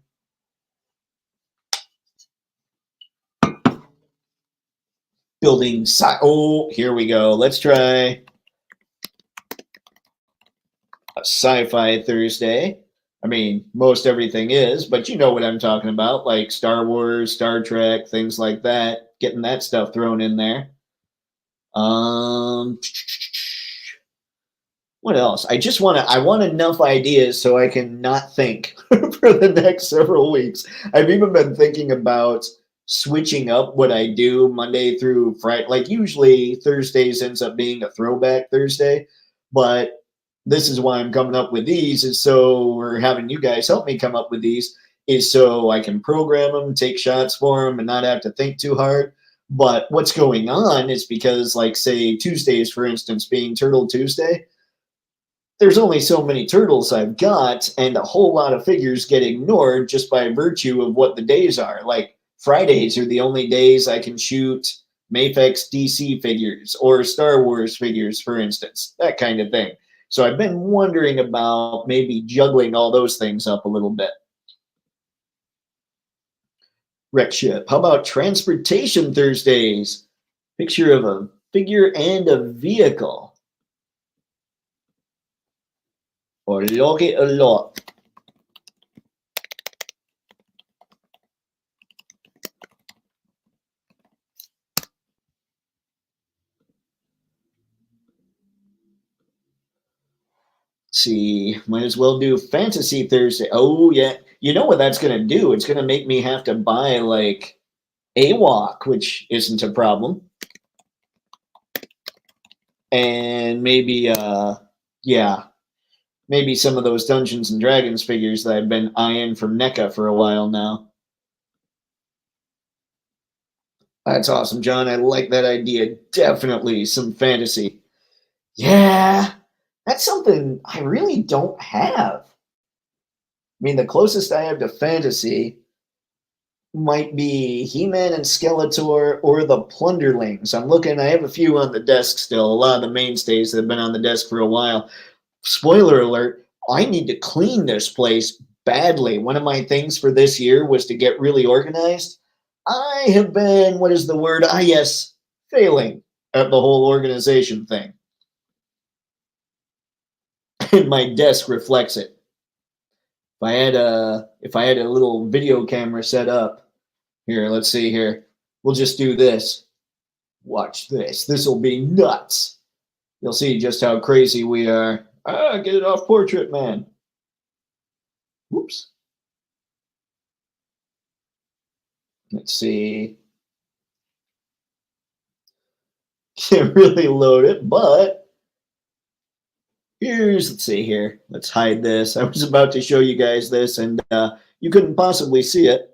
Building. Oh, here we go. Let's try. a sci-fi Thursday. I mean, most everything is, but you know what I'm talking about, like Star Wars, Star Trek, things like that. Getting that stuff thrown in there. Um, what else? I want enough ideas so I can not think for the next several weeks. I've even been thinking about switching up what I do Monday through Friday. Like usually Thursdays ends up being a throwback Thursday, but this is why I'm coming up with these is so we're having you guys help me come up with these is so I can program them, take shots for them and not have to think too hard. But what's going on is because like say Tuesdays, for instance, being Turtle Tuesday, there's only so many turtles I've got, and a whole lot of figures get ignored just by virtue of what the days are. Like Fridays are the only days I can shoot Mafex DC figures or Star Wars figures, for instance, that kind of thing. So I've been wondering about maybe juggling all those things up a little bit. Wreck ship. How about transportation Thursdays? Picture of a figure and a vehicle. Or log it a lot. See, might as well do Fantasy Thursday. Oh, yeah. You know what that's going to do? It's going to make me have to buy like AWOC, which isn't a problem. And maybe, yeah, maybe some of those Dungeons and Dragons figures that I've been eyeing from NECA for a while now. That's awesome, John. I like that idea. Definitely some fantasy. Yeah, that's something I really don't have. I mean, the closest I have to fantasy might be He-Man and Skeletor or the Plunderlings. I'm looking, I have a few on the desk still, a lot of the mainstays that have been on the desk for a while. Spoiler alert, I need to clean this place badly. One of my things for this year was to get really organized. I have been, what is the word? Yes, failing at the whole organization thing. And my desk reflects it. If I had a little video camera set up, here, let's see here. We'll just do this. Watch this. This will be nuts. You'll see just how crazy we are. Get it off Portrait Man. Whoops. Let's see. Can't really load it, but let's see here. Let's hide this. I was about to show you guys this, and you couldn't possibly see it.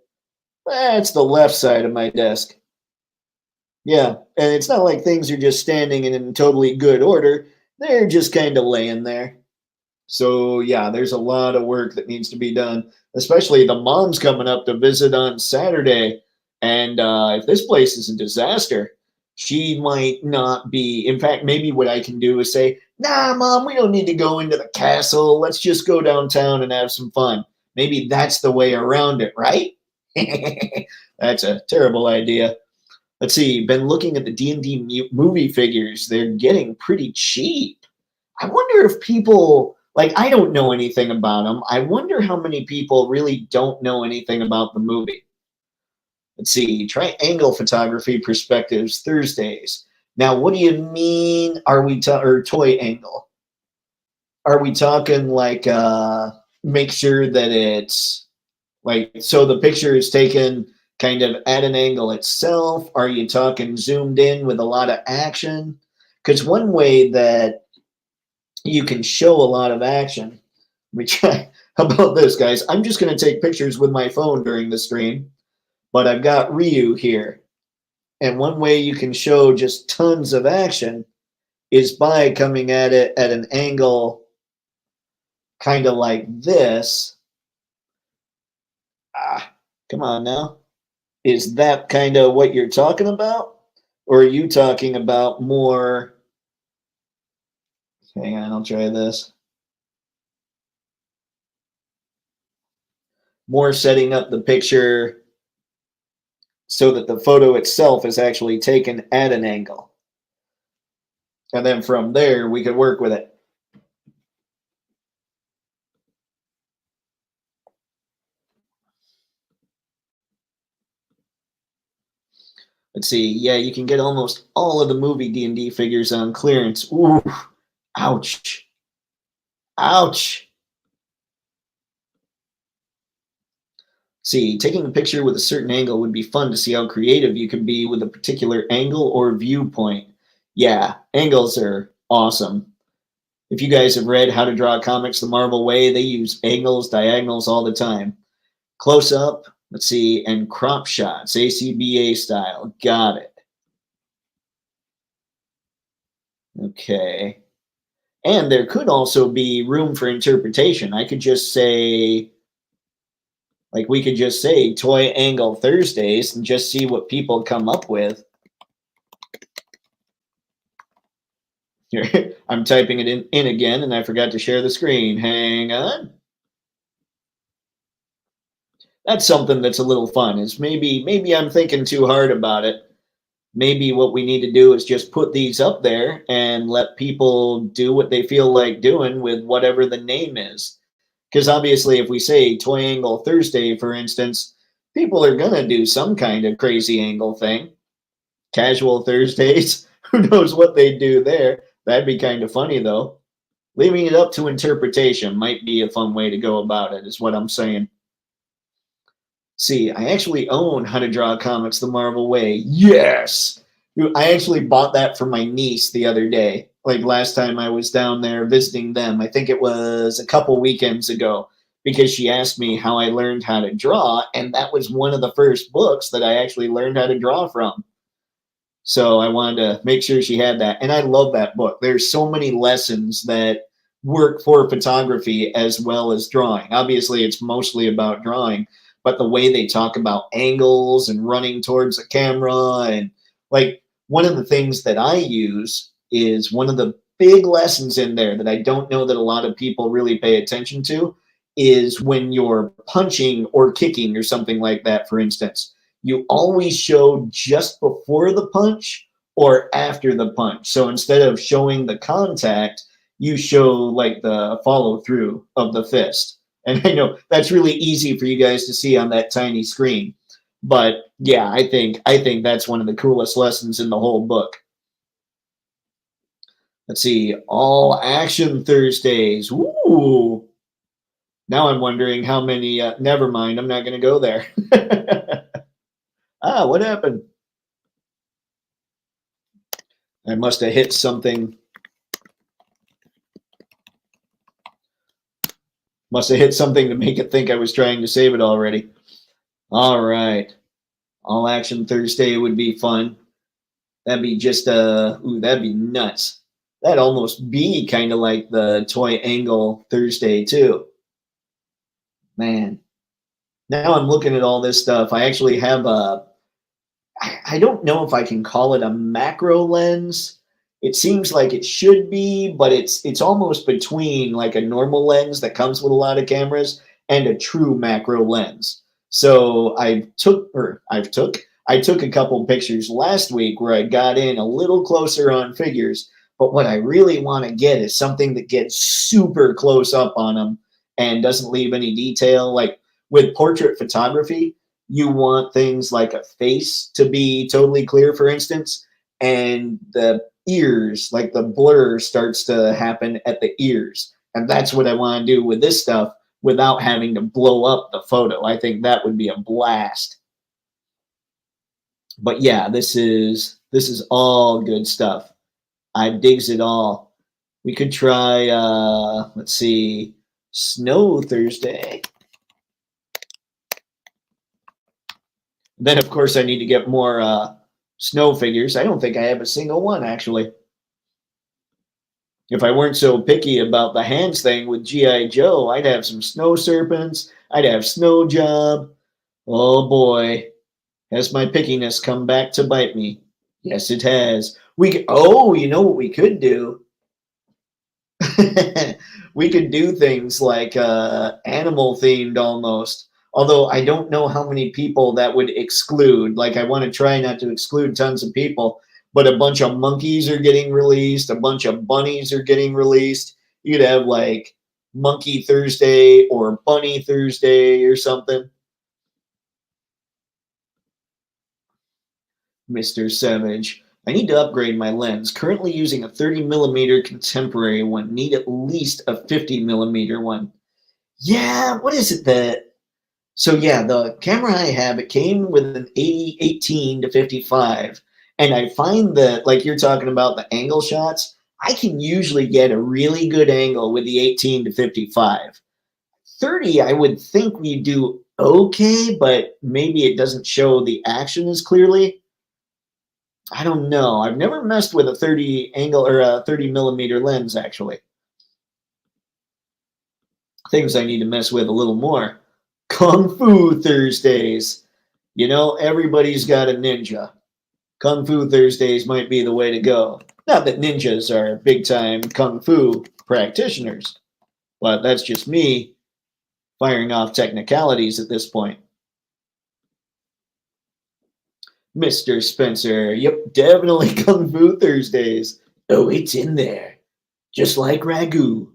That's the left side of my desk. Yeah, and it's not like things are just standing in totally good order. They're just kind of laying there. So yeah, there's a lot of work that needs to be done, especially the mom's coming up to visit on Saturday. And if this place is a disaster, she might not be. In fact, maybe what I can do is say, nah, mom, we don't need to go into the castle. Let's just go downtown and have some fun. Maybe that's the way around it, right? That's a terrible idea. Let's see, been looking at the D&D movie figures. They're getting pretty cheap. I wonder if people, like, I don't know anything about them. I wonder how many people really don't know anything about the movie. Let's see, triangle photography perspectives Thursdays. Now, what do you mean? Are we or toy angle? Are we talking like make sure that it's like so the picture is taken kind of at an angle itself? Are you talking zoomed in with a lot of action? Because one way that you can show a lot of action. Let me try. How about this, guys? I'm just going to take pictures with my phone during the stream, but I've got Ryu here. And one way you can show just tons of action is by coming at it at an angle kind of like this. Come on now. Is that kind of what you're talking about? Or are you talking about more? Hang on, I'll try this. More setting up the picture so that the photo itself is actually taken at an angle. And then from there, we could work with it. Let's see. Yeah, you can get almost all of the movie D&D figures on clearance. Ooh, ouch. Ouch. See, taking a picture with a certain angle would be fun to see how creative you could be with a particular angle or viewpoint. Yeah, angles are awesome. If you guys have read How to Draw Comics the Marvel Way, they use angles, diagonals all the time. Close up, let's see, and crop shots, ACBA style. Got it. Okay. And there could also be room for interpretation. I could just say, like, we could just say Toy Angle Thursdays and just see what people come up with. Here, I'm typing it in again, and I forgot to share the screen. Hang on. That's something that's a little fun. Is maybe I'm thinking too hard about it. Maybe what we need to do is just put these up there and let people do what they feel like doing with whatever the name is. Because obviously, if we say Toy Angle Thursday, for instance, people are going to do some kind of crazy angle thing. Casual Thursdays, who knows what they do there? That'd be kind of funny, though. Leaving it up to interpretation might be a fun way to go about it, is what I'm saying. See, I actually own How to Draw Comics the Marvel Way. Yes! I actually bought that for my niece the other day. Like last time I was down there visiting them. I think it was a couple weekends ago because she asked me how I learned how to draw, and that was one of the first books that I actually learned how to draw from. So I wanted to make sure she had that. And I love that book. There's so many lessons that work for photography as well as drawing. Obviously, it's mostly about drawing, but the way they talk about angles and running towards the camera, and like one of the things that I use is one of the big lessons in there that I don't know that a lot of people really pay attention to is when you're punching or kicking or something like that, for instance, you always show just before the punch or after the punch. So instead of showing the contact, you show like the follow through of the fist. And I know that's really easy for you guys to see on that tiny screen. But yeah, I think that's one of the coolest lessons in the whole book. Let's see, all action Thursdays. Ooh. Now I'm wondering how many never mind, I'm not going to go there. What happened? I must have hit something. Must have hit something to make it think I was trying to save it already. All right. All Action Thursday would be fun. That'd be just that'd be nuts. That'd almost be kind of like the Toy Angle Thursday too. Man. Now I'm looking at all this stuff. I actually have I don't know if I can call it a macro lens. It seems like it should be, but it's almost between like a normal lens that comes with a lot of cameras and a true macro lens. So I took a couple pictures last week where I got in a little closer on figures, but what I really want to get is something that gets super close up on them and doesn't leave any detail. Like with portrait photography, you want things like a face to be totally clear, for instance, and the ears, like the blur starts to happen at the ears. And that's what I want to do with this stuff without having to blow up the photo. I think that would be a blast. But yeah, this is all good stuff. I digs it all. We could try let's see, Snow Thursday. Then, of course, I need to get more snow figures. I don't think I have a single one, actually. If I weren't so picky about the hands thing with G.I. Joe, I'd have some snow serpents. I'd have Snow Job. Oh, boy. Has my pickiness come back to bite me? Yes, it has. You know what we could do? We could do things like animal themed almost. Although I don't know how many people that would exclude. Like I want to try not to exclude tons of people, but a bunch of monkeys are getting released, a bunch of bunnies are getting released. You'd have like Monkey Thursday or Bunny Thursday or something. Mr. Savage. I need to upgrade my lens. Currently using a 30 millimeter contemporary one. Need at least a 50 millimeter one. Yeah, what is it that? So yeah, the camera I have, it came with an 18 to 55. And I find that, like you're talking about the angle shots, I can usually get a really good angle with the 18 to 55. 30, I would think we do okay, but maybe it doesn't show the action as clearly. I don't know. I've never messed with a 30 angle or a 30 millimeter lens, actually. Things I need to mess with a little more. Kung Fu Thursdays. You know, everybody's got a ninja. Kung Fu Thursdays might be the way to go. Not that ninjas are big time Kung Fu practitioners, but that's just me firing off technicalities at this point. Mr. Spencer, yep, definitely Kung Fu Thursdays. Oh, it's in there. Just like ragu.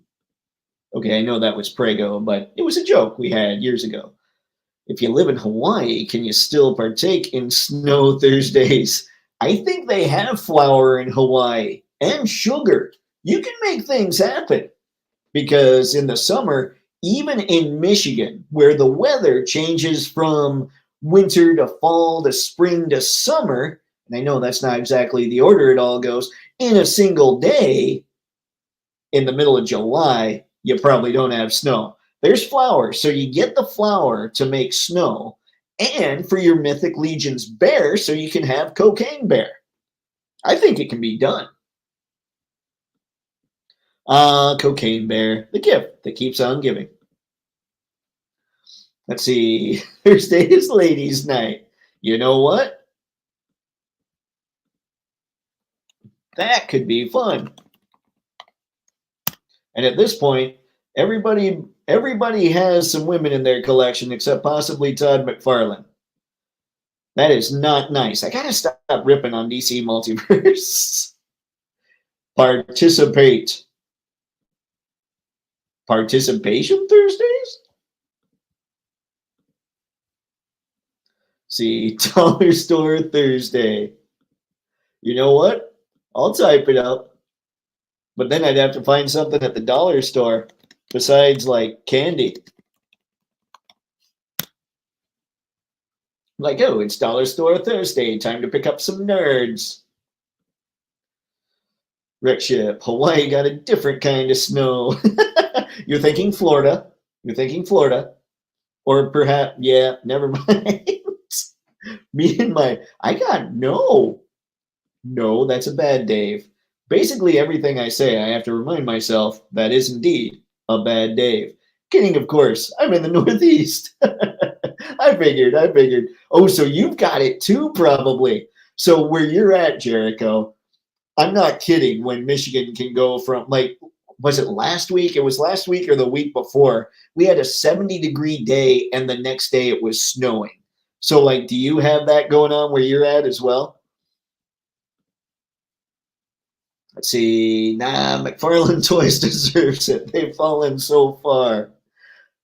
Okay, I know that was Prego, but it was a joke we had years ago. If you live in Hawaii, can you still partake in Snow Thursdays? I think they have flour in Hawaii and sugar. You can make things happen because in the summer, even in Michigan, where the weather changes from winter to fall to spring to summer, and I know that's not exactly the order it all goes, in a single day, in the middle of July, you probably don't have snow. There's flour, so you get the flour to make snow, and for your Mythic Legion's bear, so you can have Cocaine Bear. I think it can be done. Cocaine Bear, the gift that keeps on giving. Let's see. Thursday is ladies' night. You know what? That could be fun. And at this point, everybody has some women in their collection except possibly Todd McFarlane. That is not nice. I gotta stop ripping on DC Multiverse. Participate. Participation Thursdays? See, Dollar Store Thursday. You know what? I'll type it up. But then I'd have to find something at the dollar store besides like candy. Like, oh, it's Dollar Store Thursday. Time to pick up some nerds. Rickship, Hawaii got a different kind of snow. You're thinking Florida. You're thinking Florida. Or perhaps, yeah, never mind. Me and I got no. No, that's a bad Dave. Basically, everything I say, I have to remind myself that is indeed a bad Dave. Kidding, of course. I'm in the Northeast. I figured. Oh, so you've got it too, probably. So where you're at, Jericho, I'm not kidding when Michigan can go from, like, was it last week? It was last week or the week before. We had a 70-degree day, and the next day it was snowing. So, like, do you have that going on where you're at as well? Let's see. Nah, McFarlane Toys deserves it. They've fallen so far.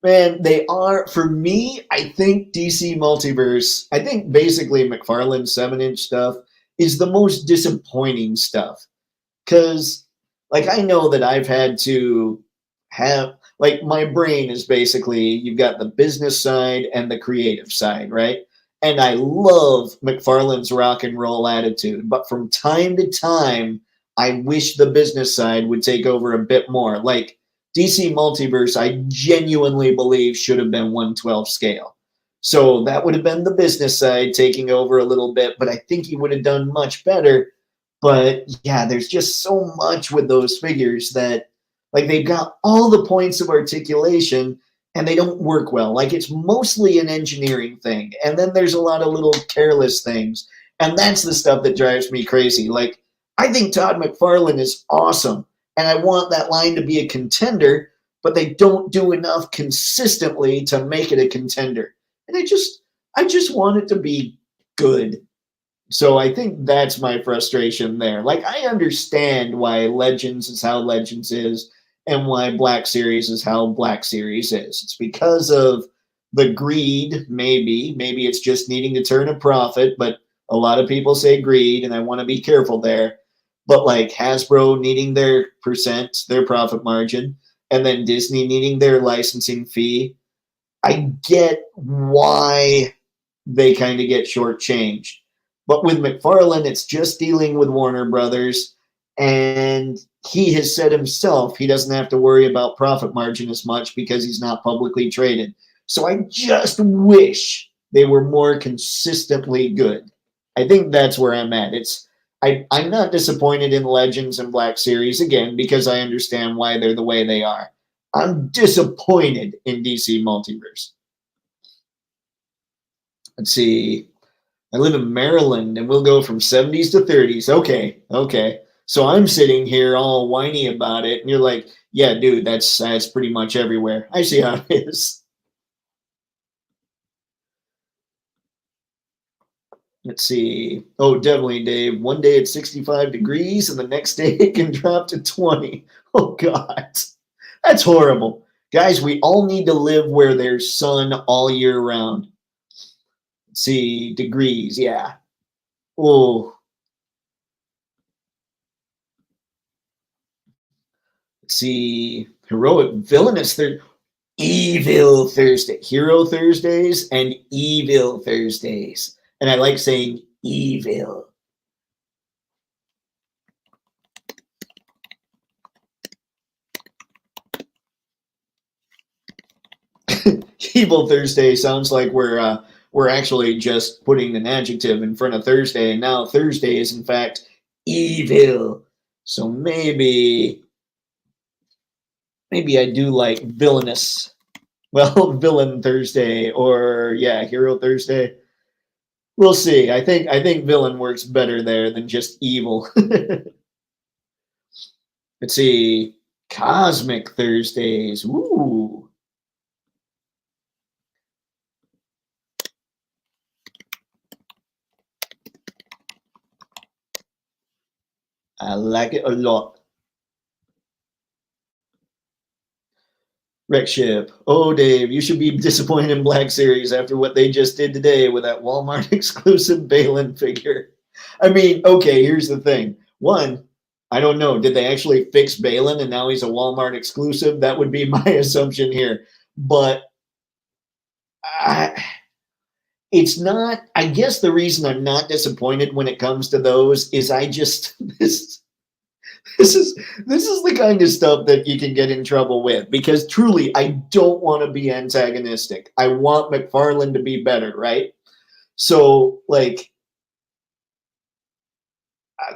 Man, they are. For me, I think DC Multiverse, I think basically McFarlane 7-inch stuff is the most disappointing stuff. Because, like, I know that I've had to have, like, my brain is basically, you've got the business side and the creative side, right? And I love McFarlane's rock and roll attitude. But from time to time, I wish the business side would take over a bit more. Like, DC Multiverse, I genuinely believe should have been 1/12 scale. So that would have been the business side taking over a little bit, but I think he would have done much better. But yeah, there's just so much with those figures that, like, they've got all the points of articulation and they don't work well. Like, it's mostly an engineering thing. And then there's a lot of little careless things. And that's the stuff that drives me crazy. Like, I think Todd McFarlane is awesome. And I want that line to be a contender, but they don't do enough consistently to make it a contender. And I just want it to be good. So I think that's my frustration there. Like, I understand why Legends is how Legends is and why Black Series is how Black Series is. It's because of the greed, maybe. Maybe it's just needing to turn a profit, but A lot of people say greed, and I want to be careful there. But like Hasbro needing their percent, their profit margin, and then Disney needing their licensing fee, I get why they kind of get shortchanged. But with McFarlane, it's just dealing with Warner Brothers, and he has said himself he doesn't have to worry about profit margin as much because he's not publicly traded. So I just wish they were more consistently good. I think that's where I'm at. I'm not disappointed in Legends and Black Series again because I understand why they're the way they are. I'm disappointed in DC Multiverse. Let's see. I live in Maryland, and we'll go from 70s to 30s. Okay. So I'm sitting here all whiny about it, and you're like, yeah, dude, that's pretty much everywhere. I see how it is. Let's see. Oh, definitely, Dave. One day it's 65 degrees, and the next day it can drop to 20. Oh, God. That's horrible. Guys, we all need to live where there's sun all year round. Let's see, degrees, yeah. Oh. Let's see, heroic villainous evil Thursday, hero Thursdays and evil Thursdays. And I like saying evil. Evil Thursday sounds like we're actually just putting an adjective in front of Thursday, and now Thursday is in fact evil. So maybe I do like villainous. Well, villain Thursday, or yeah, hero Thursday. We'll see. I think villain works better there than just evil. Let's see. Cosmic Thursdays. Ooh. I like it a lot. Wreck Ship. Oh, Dave, you should be disappointed in Black Series after what they just did today with that Walmart exclusive Balin figure. I mean, okay, here's the thing. One, I don't know. Did they actually fix Balin and now he's a Walmart exclusive? That would be my assumption here. But it's not. I guess the reason I'm not disappointed when it comes to those is I just this is the kind of stuff that you can get in trouble with, because truly I don't want to be antagonistic. I want McFarlane to be better, right? So like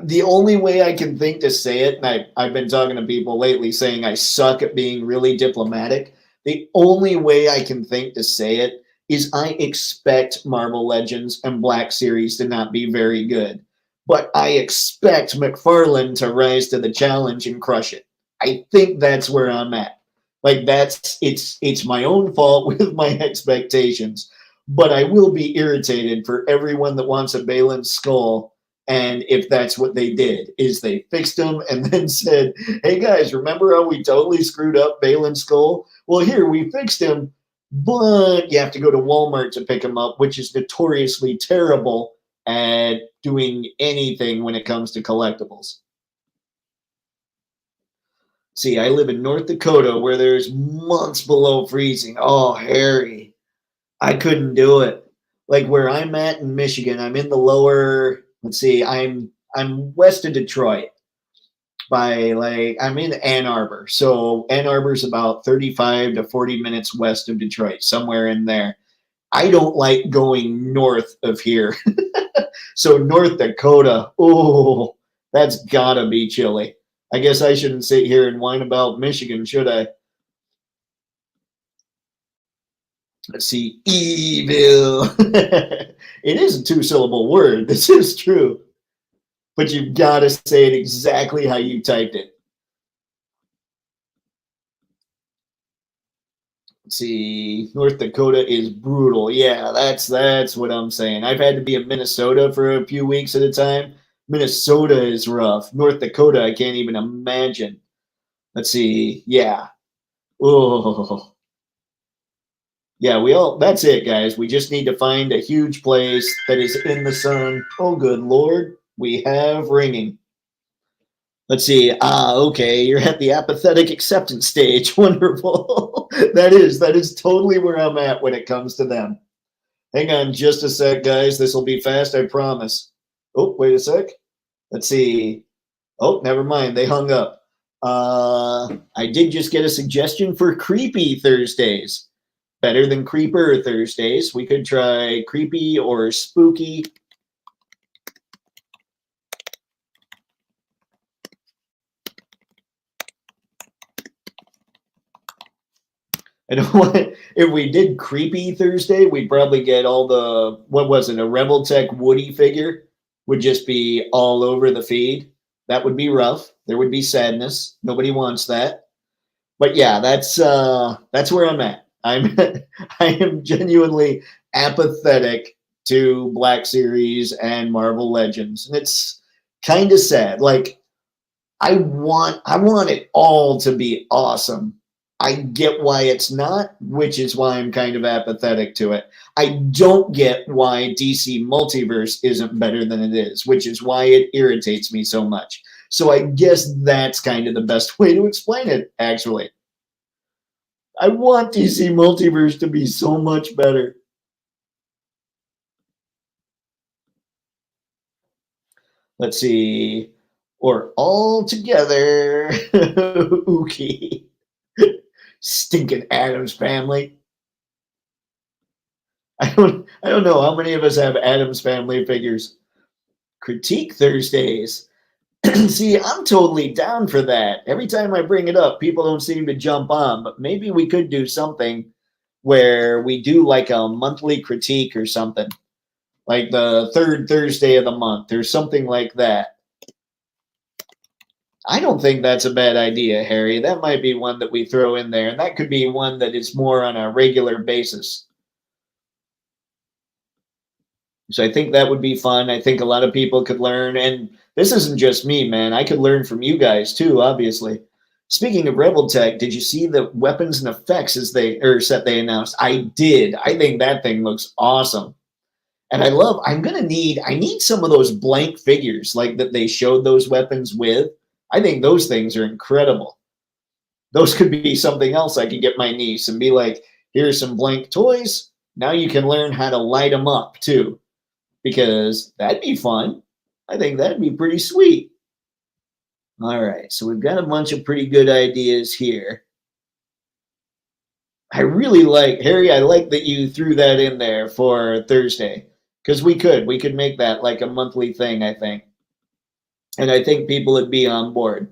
the only way I can think to say it, and I've been talking to people lately saying I suck at being really diplomatic. The only way I can think to say it is I expect Marvel Legends and Black Series to not be very good, but I expect McFarlane to rise to the challenge and crush it. I think that's where I'm at. Like it's my own fault with my expectations, but I will be irritated for everyone that wants a Balin skull. And if that's what they did, is they fixed him and then said, hey guys, remember how we totally screwed up Balin's skull? Well, here, we fixed him, but you have to go to Walmart to pick him up, which is notoriously terrible at doing anything when it comes to collectibles. See, I live in North Dakota where there's months below freezing. Oh, Harry, I couldn't do it. Like where I'm at in Michigan, I'm in the lower, let's see, I'm west of Detroit by I'm in Ann Arbor. So Ann Arbor's about 35 to 40 minutes west of Detroit, somewhere in there. I don't like going north of here. So North Dakota, oh, that's gotta be chilly. I guess I shouldn't sit here and whine about Michigan, should I? Let's see, evil. It is a two-syllable word. This is true. But you've got to say it exactly how you typed it. Let's see, North Dakota is brutal. Yeah, that's what I'm saying. I've had to be in Minnesota for a few weeks at a time. Minnesota is rough. North Dakota, I can't even imagine. Let's see, yeah. Oh, Yeah, that's it, guys. We just need to find a huge place that is in the sun. Oh, good Lord. We have ringing. Let's see. Okay. You're at the apathetic acceptance stage. Wonderful. That is totally where I'm at when it comes to them. Hang on just a sec, guys. This will be fast, I promise. Oh, wait a sec. Let's see. Oh, never mind. They hung up. I did just get a suggestion for creepy Thursdays. Better than creeper Thursdays. We could try creepy or spooky. I don't want if we did creepy Thursday, we'd probably get all the what was it, a Rebel Tech Woody figure would just be all over the feed. That would be rough. There would be sadness. Nobody wants that. But yeah, that's where I'm at. I am genuinely apathetic to Black Series and Marvel Legends. And it's kind of sad. Like I want it all to be awesome. I get why it's not, which is why I'm kind of apathetic to it. I don't get why DC Multiverse isn't better than it is, which is why it irritates me so much. So I guess that's kind of the best way to explain it, actually. I want DC Multiverse to be so much better. Let's see. Or all together. Ookie. Stinking Adams family. I don't know how many of us have Adams family figures. Critique Thursdays. See, I'm totally down for that. Every time I bring it up, people don't seem to jump on, but maybe we could do something where we do like a monthly critique or something, like the third Thursday of the month or something like that. I don't think that's a bad idea, Harry. That might be one that we throw in there, and that could be one that is more on a regular basis. So I think that would be fun. I think a lot of people could learn. And this isn't just me, man. I could learn from you guys too, obviously. Speaking of Rebel Tech, did you see the weapons and effects set they announced? I did. I think that thing looks awesome. And I need some of those blank figures like that they showed those weapons with. I think those things are incredible. Those could be something else I could get my niece and be like, here's some blank toys. Now you can learn how to light them up too, because that'd be fun. I think that'd be pretty sweet. All right, so we've got a bunch of pretty good ideas here. I really like, Harry, I like that you threw that in there for Thursday, because we could make that like a monthly thing, I think. And I think people would be on board.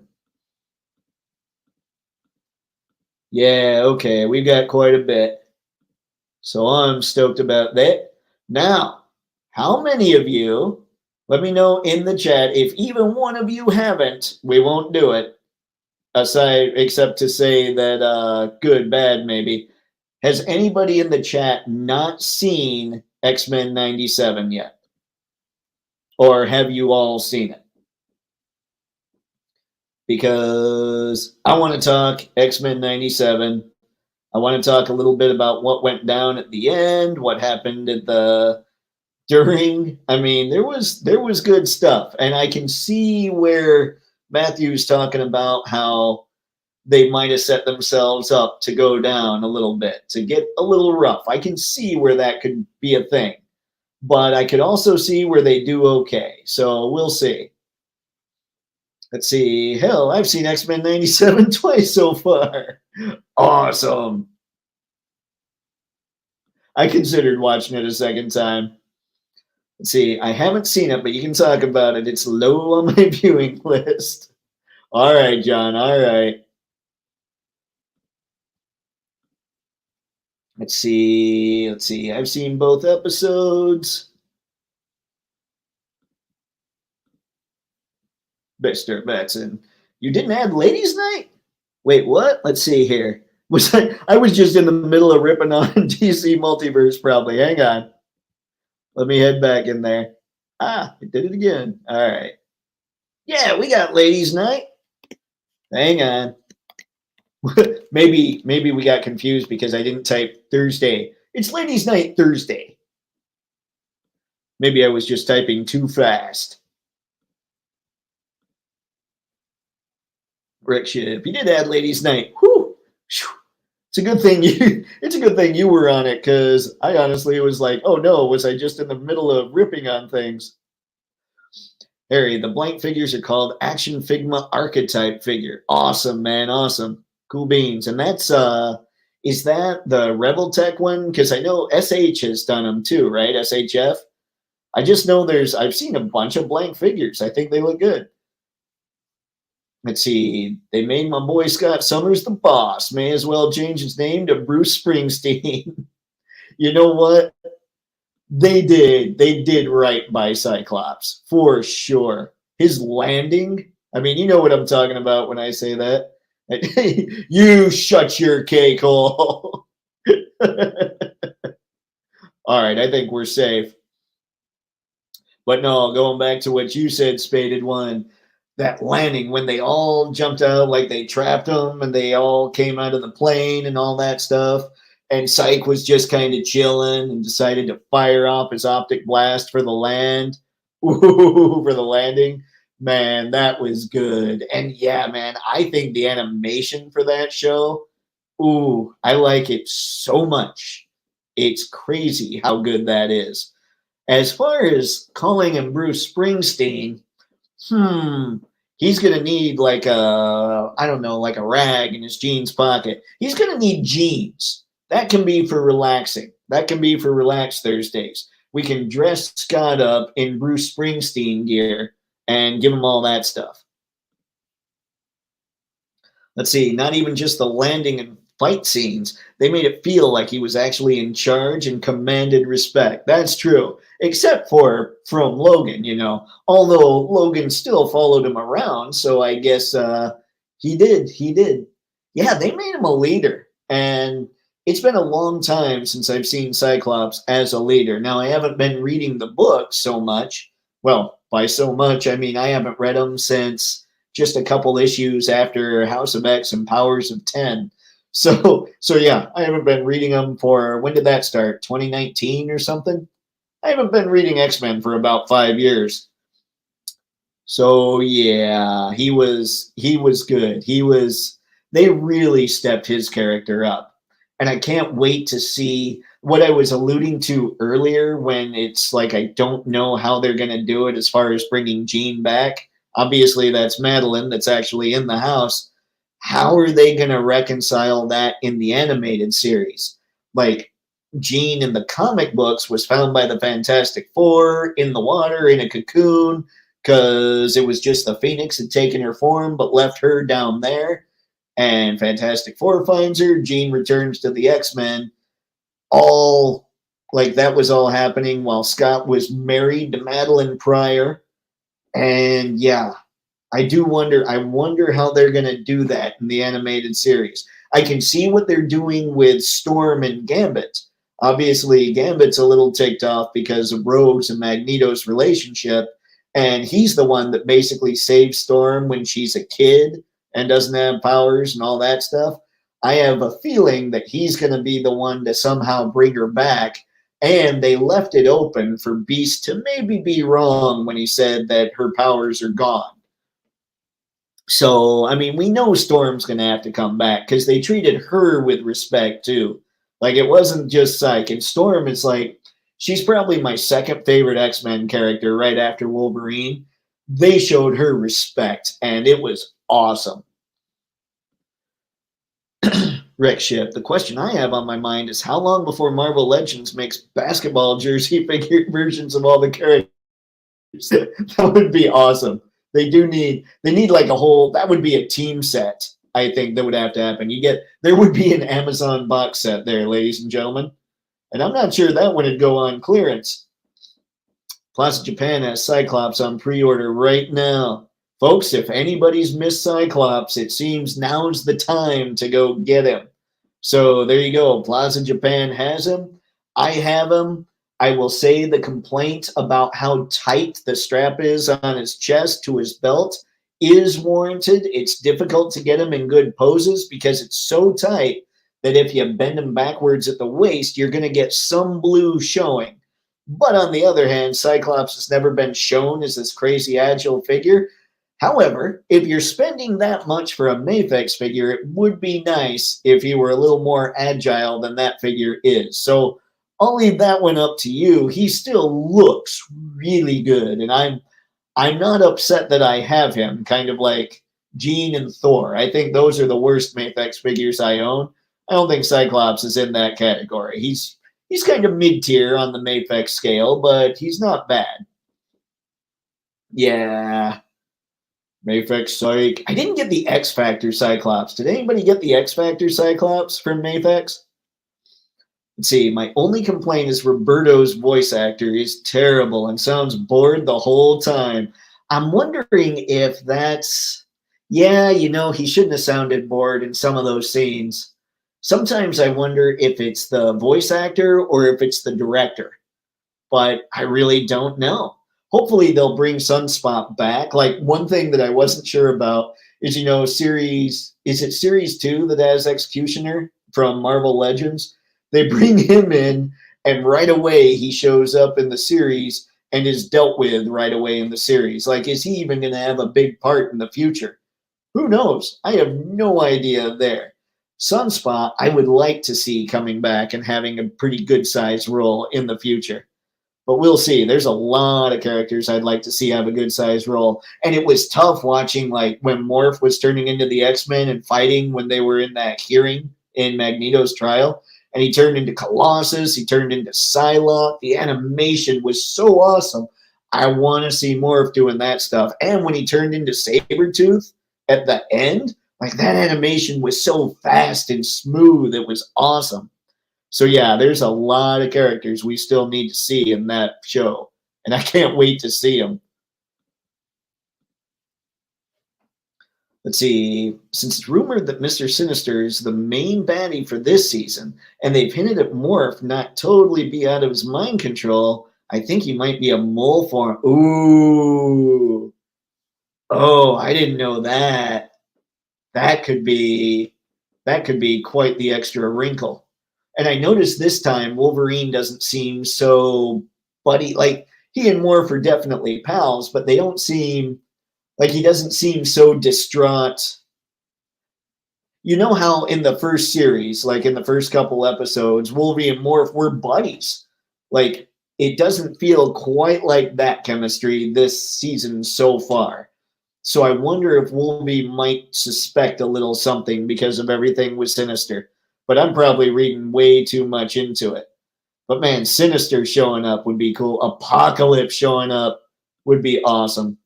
Yeah, okay, we've got quite a bit. So I'm stoked about that. Now, how many of you, let me know in the chat, if even one of you haven't, we won't do it, except to say that good, bad, maybe. Has anybody in the chat not seen X-Men 97 yet? Or have you all seen it? Because I want to talk X-Men 97. I want to talk a little bit about what went down at the end, what happened at the during. I mean, there was good stuff, and I can see where Matthew's talking about how they might have set themselves up to go down a little bit, to get a little rough. I can see where that could be a thing, but I could also see where they do okay. So we'll see. Let's see. Hell, I've seen X-Men 97 twice so far. Awesome. I considered watching it a second time. Let's see. I haven't seen it, but you can talk about it. It's low on my viewing list. All right, John. All right. Let's see. Let's see. I've seen both episodes. Mr. Batson. You didn't add Ladies' Night? Wait, what? Let's see here. I was just in the middle of ripping on DC Multiverse, probably. Hang on. Let me head back in there. Ah, I did it again. All right. Yeah, we got Ladies' Night. Hang on. maybe we got confused because I didn't type Thursday It's Ladies' Night Thursday. Maybe I was just typing too fast. Rick Ship, you did add Ladies' Night. Whew. It's a good thing you were on it, because I honestly was like, oh no, was I just in the middle of ripping on things? Harry, the blank figures are called Action Figma Archetype Figure. Awesome, man, awesome. Cool beans. And that's is that the Rebel Tech one? Because I know SH has done them too, right? SHF. I just know I've seen a bunch of blank figures. I think they look good. Let's see. They made my boy Scott Summers the boss. May as well change his name to Bruce Springsteen. You know what? They did. They did right by Cyclops, for sure. His landing. I mean, you know what I'm talking about when I say that. You shut your cake hole. All right, I think we're safe. But no, going back to what you said, Spaded One, that landing when they all jumped out, like they trapped them and they all came out of the plane and all that stuff. And Psych was just kind of chilling and decided to fire off his optic blast for the land. Ooh, for the landing. Man, that was good. And yeah, man, I think the animation for that show, ooh, I like it so much. It's crazy how good that is. As far as calling him Bruce Springsteen, he's going to need like I don't know, like a rag in his jeans pocket. He's going to need jeans. That can be for relaxing. That can be for relaxed Thursdays. We can dress Scott up in Bruce Springsteen gear and give him all that stuff. Let's see, not even just the landing and fight scenes. They made it feel like he was actually in charge and commanded respect. That's true. Except for from Logan, you know. Although Logan still followed him around, so I guess he did. Yeah, they made him a leader. And it's been a long time since I've seen Cyclops as a leader. Now, I haven't been reading the book so much. Well, by so much, I mean I haven't read them since just a couple issues after House of X and Powers of 10. So yeah, I haven't been reading them for, when did that start? 2019 or something? I haven't been reading X-Men for about 5 years. So yeah, he was good. They really stepped his character up. And I can't wait to see what I was alluding to earlier when it's like I don't know how they're going to do it as far as bringing Jean back. Obviously, that's Madeline that's actually in the house. How are they going to reconcile that in the animated series? Like, Jean in the comic books was found by the Fantastic Four in the water in a cocoon because it was just the Phoenix had taken her form but left her down there. And Fantastic Four finds her. Jean returns to the X-Men. All, like, that was all happening while Scott was married to Madeline Pryor. And yeah, I wonder how they're going to do that in the animated series. I can see what they're doing with Storm and Gambit. Obviously, Gambit's a little ticked off because of Rogue's and Magneto's relationship, and he's the one that basically saves Storm when she's a kid and doesn't have powers and all that stuff. I have a feeling that he's going to be the one to somehow bring her back, and they left it open for Beast to maybe be wrong when he said that her powers are gone. So, I mean, we know Storm's going to have to come back because they treated her with respect, too. Like, it wasn't just Psych. And Storm is like, she's probably my second favorite X-Men character right after Wolverine. They showed her respect, and it was awesome. Rick Ship, the question I have on my mind is how long before Marvel Legends makes basketball jersey figure versions of all the characters? That would be awesome. They need like a whole, that would be a team set, I think, that would have to happen. There would be an Amazon box set there, ladies and gentlemen. And I'm not sure that one would go on clearance. Plaza Japan has Cyclops on pre-order right now. Folks, if anybody's missed Cyclops, it seems now's the time to go get him. So there you go. Plaza Japan has him. I have him. I will say the complaint about how tight the strap is on his chest to his belt is warranted. It's difficult to get him in good poses because it's so tight that if you bend him backwards at the waist, you're going to get some blue showing. But on the other hand, Cyclops has never been shown as this crazy agile figure. However, if you're spending that much for a Mafex figure, it would be nice if he were a little more agile than that figure is. So I'll leave that one up to you. He still looks really good, and I'm not upset that I have him, kind of like Jean and Thor. I think those are the worst Mafex figures I own. I don't think Cyclops is in that category. He's kind of mid-tier on the Mafex scale, but he's not bad. Yeah. Mafex Psych. I didn't get the X Factor Cyclops. Did anybody get the X Factor Cyclops from Mafex? Let's see. My only complaint is Roberto's voice actor is terrible and sounds bored the whole time. I'm wondering if that's, yeah, you know, he shouldn't have sounded bored in some of those scenes. Sometimes I wonder if it's the voice actor or if it's the director, but I really don't know. Hopefully they'll bring Sunspot back. Like, one thing that I wasn't sure about is, you know, is it series 2 that has Executioner from Marvel Legends? They bring him in, and right away he shows up in the series and is dealt with right away in the series. Like, is he even going to have a big part in the future? Who knows? I have no idea there. Sunspot, I would like to see coming back and having a pretty good sized role in the future. But we'll see. There's a lot of characters I'd like to see have a good sized role. And it was tough watching, like, when Morph was turning into the X-Men and fighting when they were in that hearing in Magneto's trial. And he turned into Colossus. He turned into Psylocke. The animation was so awesome. I want to see Morph doing that stuff. And when he turned into Sabretooth at the end, like, that animation was so fast and smooth. It was awesome. So yeah, there's a lot of characters we still need to see in that show, and I can't wait to see them. Let's see. Since it's rumored that Mr. Sinister is the main baddie for this season, and they've hinted at Morph not totally be out of his mind control, I think he might be a mole form. Ooh. Oh, I didn't know that. That could be quite the extra wrinkle. And I noticed this time Wolverine doesn't seem so buddy. Like, he and Morph are definitely pals, but they don't seem like, he doesn't seem so distraught. You know how in the first series, like in the first couple episodes, Wolverine and Morph were buddies. Like, it doesn't feel quite like that chemistry this season so far. So I wonder if Wolverine might suspect a little something because of everything with Sinister. But I'm probably reading way too much into it. But man, Sinister showing up would be cool. Apocalypse showing up would be awesome.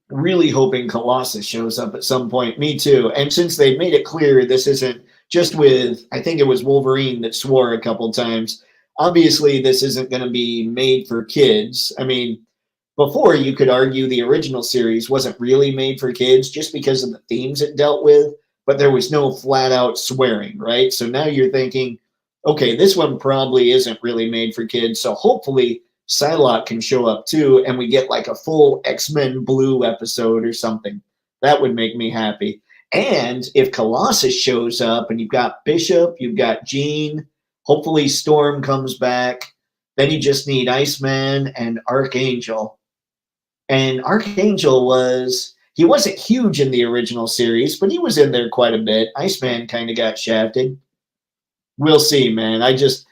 Really hoping Colossus shows up at some point. Me too. And since they've made it clear this isn't just with, I think it was Wolverine that swore a couple times, obviously this isn't going to be made for kids. I mean, before, you could argue the original series wasn't really made for kids just because of the themes it dealt with, but there was no flat out swearing, right? So now you're thinking, okay, this one probably isn't really made for kids. So hopefully Psylocke can show up too, and we get like a full X-Men Blue episode or something. That would make me happy. And if Colossus shows up and you've got Bishop, you've got Jean, hopefully Storm comes back, then you just need Iceman and Archangel. And Archangel he wasn't huge in the original series, but he was in there quite a bit. Iceman kind of got shafted. We'll see, man. This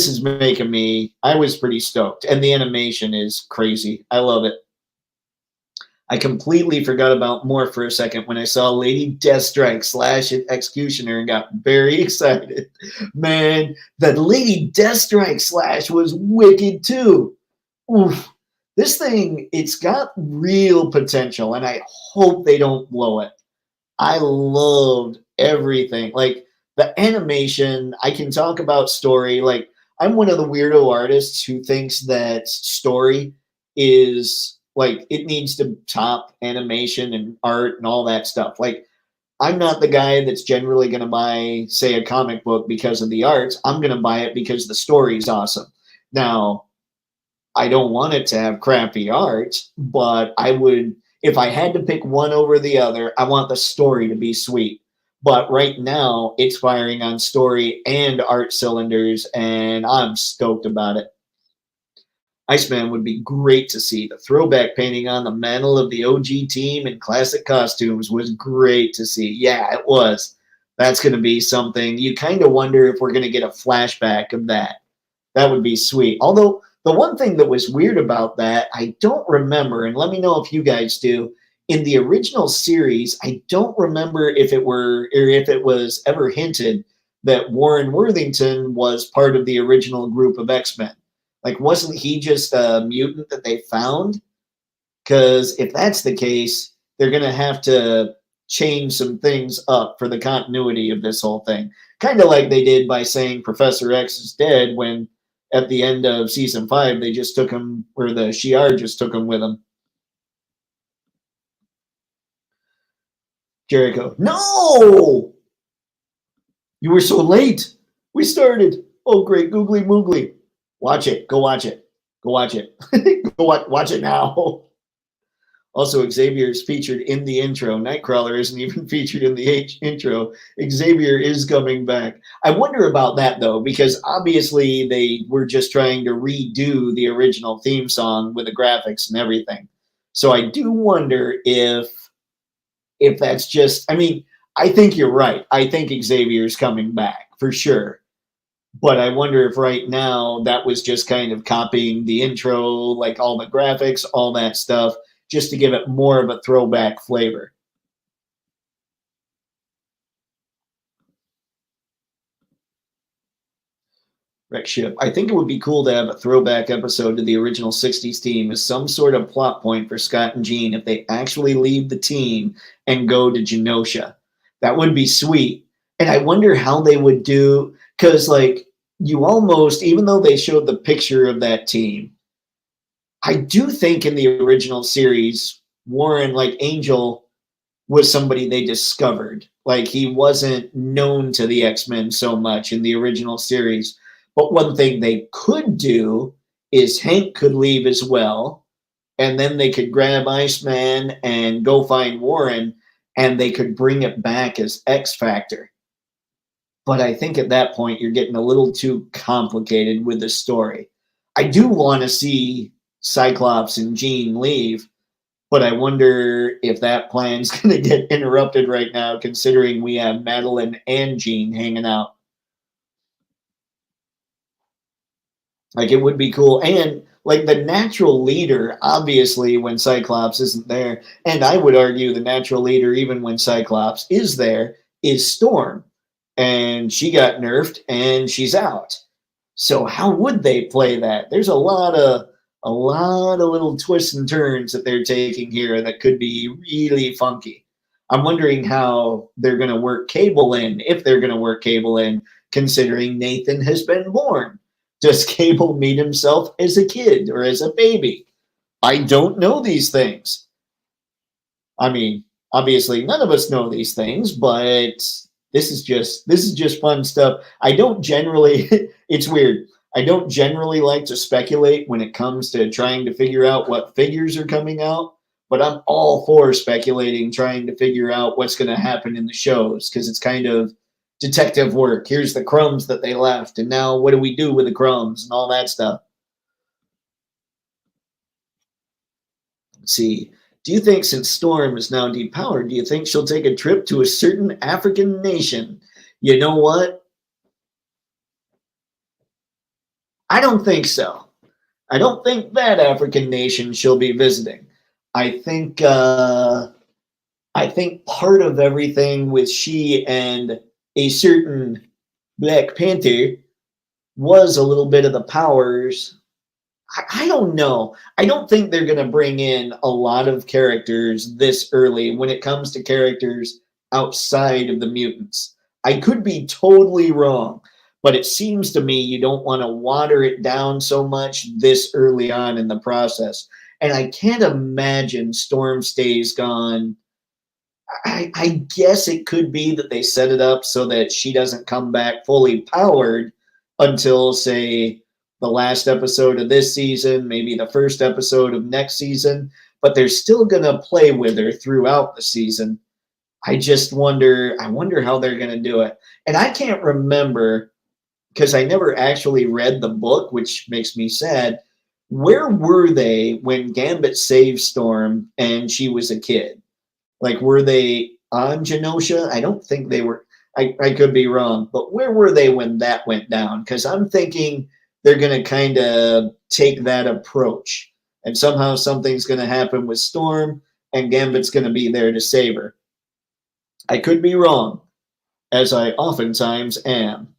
is making me, I was pretty stoked. And the animation is crazy. I love it. I completely forgot about Morph for a second when I saw Lady Deathstrike slash Executioner and got very excited. Man, that Lady Deathstrike slash was wicked too. Oof. This thing, it's got real potential, and I hope they don't blow it. I loved everything. Like, the animation, I can talk about story. Like, I'm one of the weirdo artists who thinks that story is, like, it needs to top animation and art and all that stuff. Like, I'm not the guy that's generally going to buy, say, a comic book because of the art. I'm going to buy it because the story's awesome. Now, I don't want it to have crappy art, but I would, If I had to pick one over the other, I want the story to be sweet. But right now, it's firing on story and art cylinders, and I'm stoked about it. Iceman would be great to see. The throwback painting on the mantle of the OG team in classic costumes was great to see. Yeah, it was. That's going to be something. You kind of wonder if we're going to get a flashback of that. That would be sweet. Although, the one thing that was weird about that, I don't remember, and let me know if you guys do. In the original series, I don't remember if it was ever hinted that Warren Worthington was part of the original group of X-Men. Like, wasn't he just a mutant that they found? Because if that's the case, they're going to have to change some things up for the continuity of this whole thing. Kind of like they did by saying Professor X is dead when at the end of season 5, they just took him, or the Shi'ar just took him with them. Jericho, no! You were so late. We started. Oh, great, googly moogly. Watch it. Go watch it. Go watch it. Go watch it now. Also, Xavier is featured in the intro. Nightcrawler isn't even featured in the intro. Xavier is coming back. I wonder about that, though, because obviously they were just trying to redo the original theme song with the graphics and everything. So I do wonder if that's just, I mean, I think you're right. I think Xavier's coming back for sure. But I wonder if right now that was just kind of copying the intro, like all the graphics, all that stuff, just to give it more of a throwback flavor. Wreck Ship. I think it would be cool to have a throwback episode to the original 60s team as some sort of plot point for Scott and Jean if they actually leave the team and go to Genosha. That would be sweet. And I wonder how they would do, because, like, you almost, even though they showed the picture of that team, I do think in the original series, Warren, like Angel, was somebody they discovered. Like, he wasn't known to the X-Men so much in the original series. But one thing they could do is Hank could leave as well, and then they could grab Iceman and go find Warren, and they could bring it back as X Factor. But I think at that point, you're getting a little too complicated with the story. I do want to see Cyclops and Jean leave, but I wonder if that plan's going to get interrupted right now, considering we have Madeline and Jean hanging out. Like, it would be cool. And, like, the natural leader, obviously, when Cyclops isn't there, and I would argue the natural leader, even when Cyclops is there, is Storm. And she got nerfed, and she's out. So how would they play that? There's a lot of little twists and turns that they're taking here that could be really funky. I'm wondering how they're going to work Cable in, if they're going to work Cable in, considering Nathan has been born. Does Cable meet himself as a kid or as a baby? I don't know these things. I mean, obviously none of us know these things, but this is just fun stuff. I don't generally it's weird. I don't generally like to speculate when it comes to trying to figure out what figures are coming out, but I'm all for speculating, trying to figure out what's going to happen in the shows, because it's kind of detective work. Here's the crumbs that they left, and now what do we do with the crumbs and all that stuff. Let's see. Do you think, since Storm is now depowered, do you think she'll take a trip to a certain African nation? You know what? I don't think so. I don't think that African nation she'll be visiting. I think part of everything with she and a certain Black Panther was a little bit of the powers. I don't know. I don't think they're going to bring in a lot of characters this early when it comes to characters outside of the mutants. I could be totally wrong, but it seems to me you don't want to water it down so much this early on in the process. And I can't imagine Storm stays gone. I guess it could be that they set it up so that she doesn't come back fully powered until, say, the last episode of this season, maybe the first episode of next season. but they're still going to play with her throughout the season. I wonder how they're going to do it. And I can't remember because I never actually read the book, which makes me sad. Where were they when Gambit saved Storm and she was a kid? Like, were they on Genosha? I don't think they were. I could be wrong, but where were they when that went down? Because I'm thinking they're going to kind of take that approach, and somehow something's going to happen with Storm, and Gambit's going to be there to save her. I could be wrong, as I oftentimes am.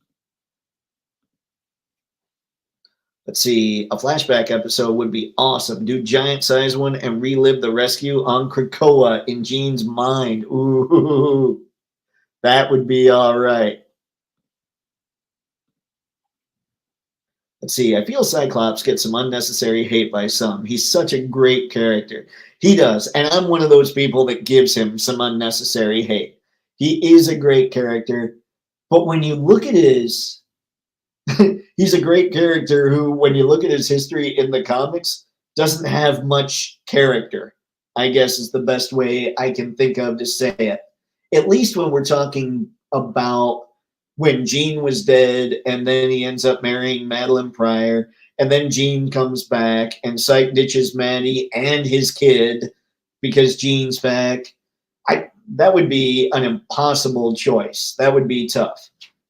Let's see, a flashback episode would be awesome. Do giant size one and relive the rescue on Krakoa in Jean's mind. Ooh, that would be all right. Let's see, I feel Cyclops gets some unnecessary hate by some. He's such a great character. He does, and I'm one of those people that gives him some unnecessary hate. He is a great character, but when you look at his he's a great character who, when you look at his history in the comics, doesn't have much character, I guess is the best way I can think of to say it. At least when we're talking about when Jean was dead and then he ends up marrying Madeline Pryor, and then Jean comes back and Psych ditches Maddie and his kid because Jean's back. That would be an impossible choice. That would be tough.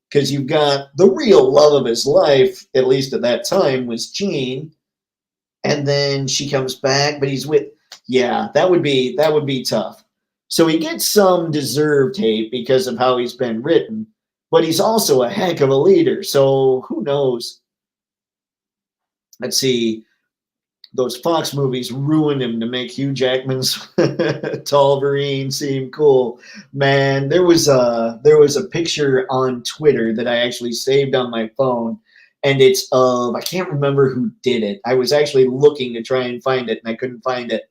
Because you've got the real love of his life, at least at that time, was Jean, and then she comes back, but he's with, yeah, that would be tough. So he gets some deserved hate because of how he's been written, but he's also a heck of a leader, so who knows? Let's see. Those Fox movies ruined him to make Hugh Jackman's Tolverine seem cool. Man, there was a picture on Twitter that I actually saved on my phone, and it's of, I can't remember who did it. I was actually looking to try and find it, and I couldn't find it.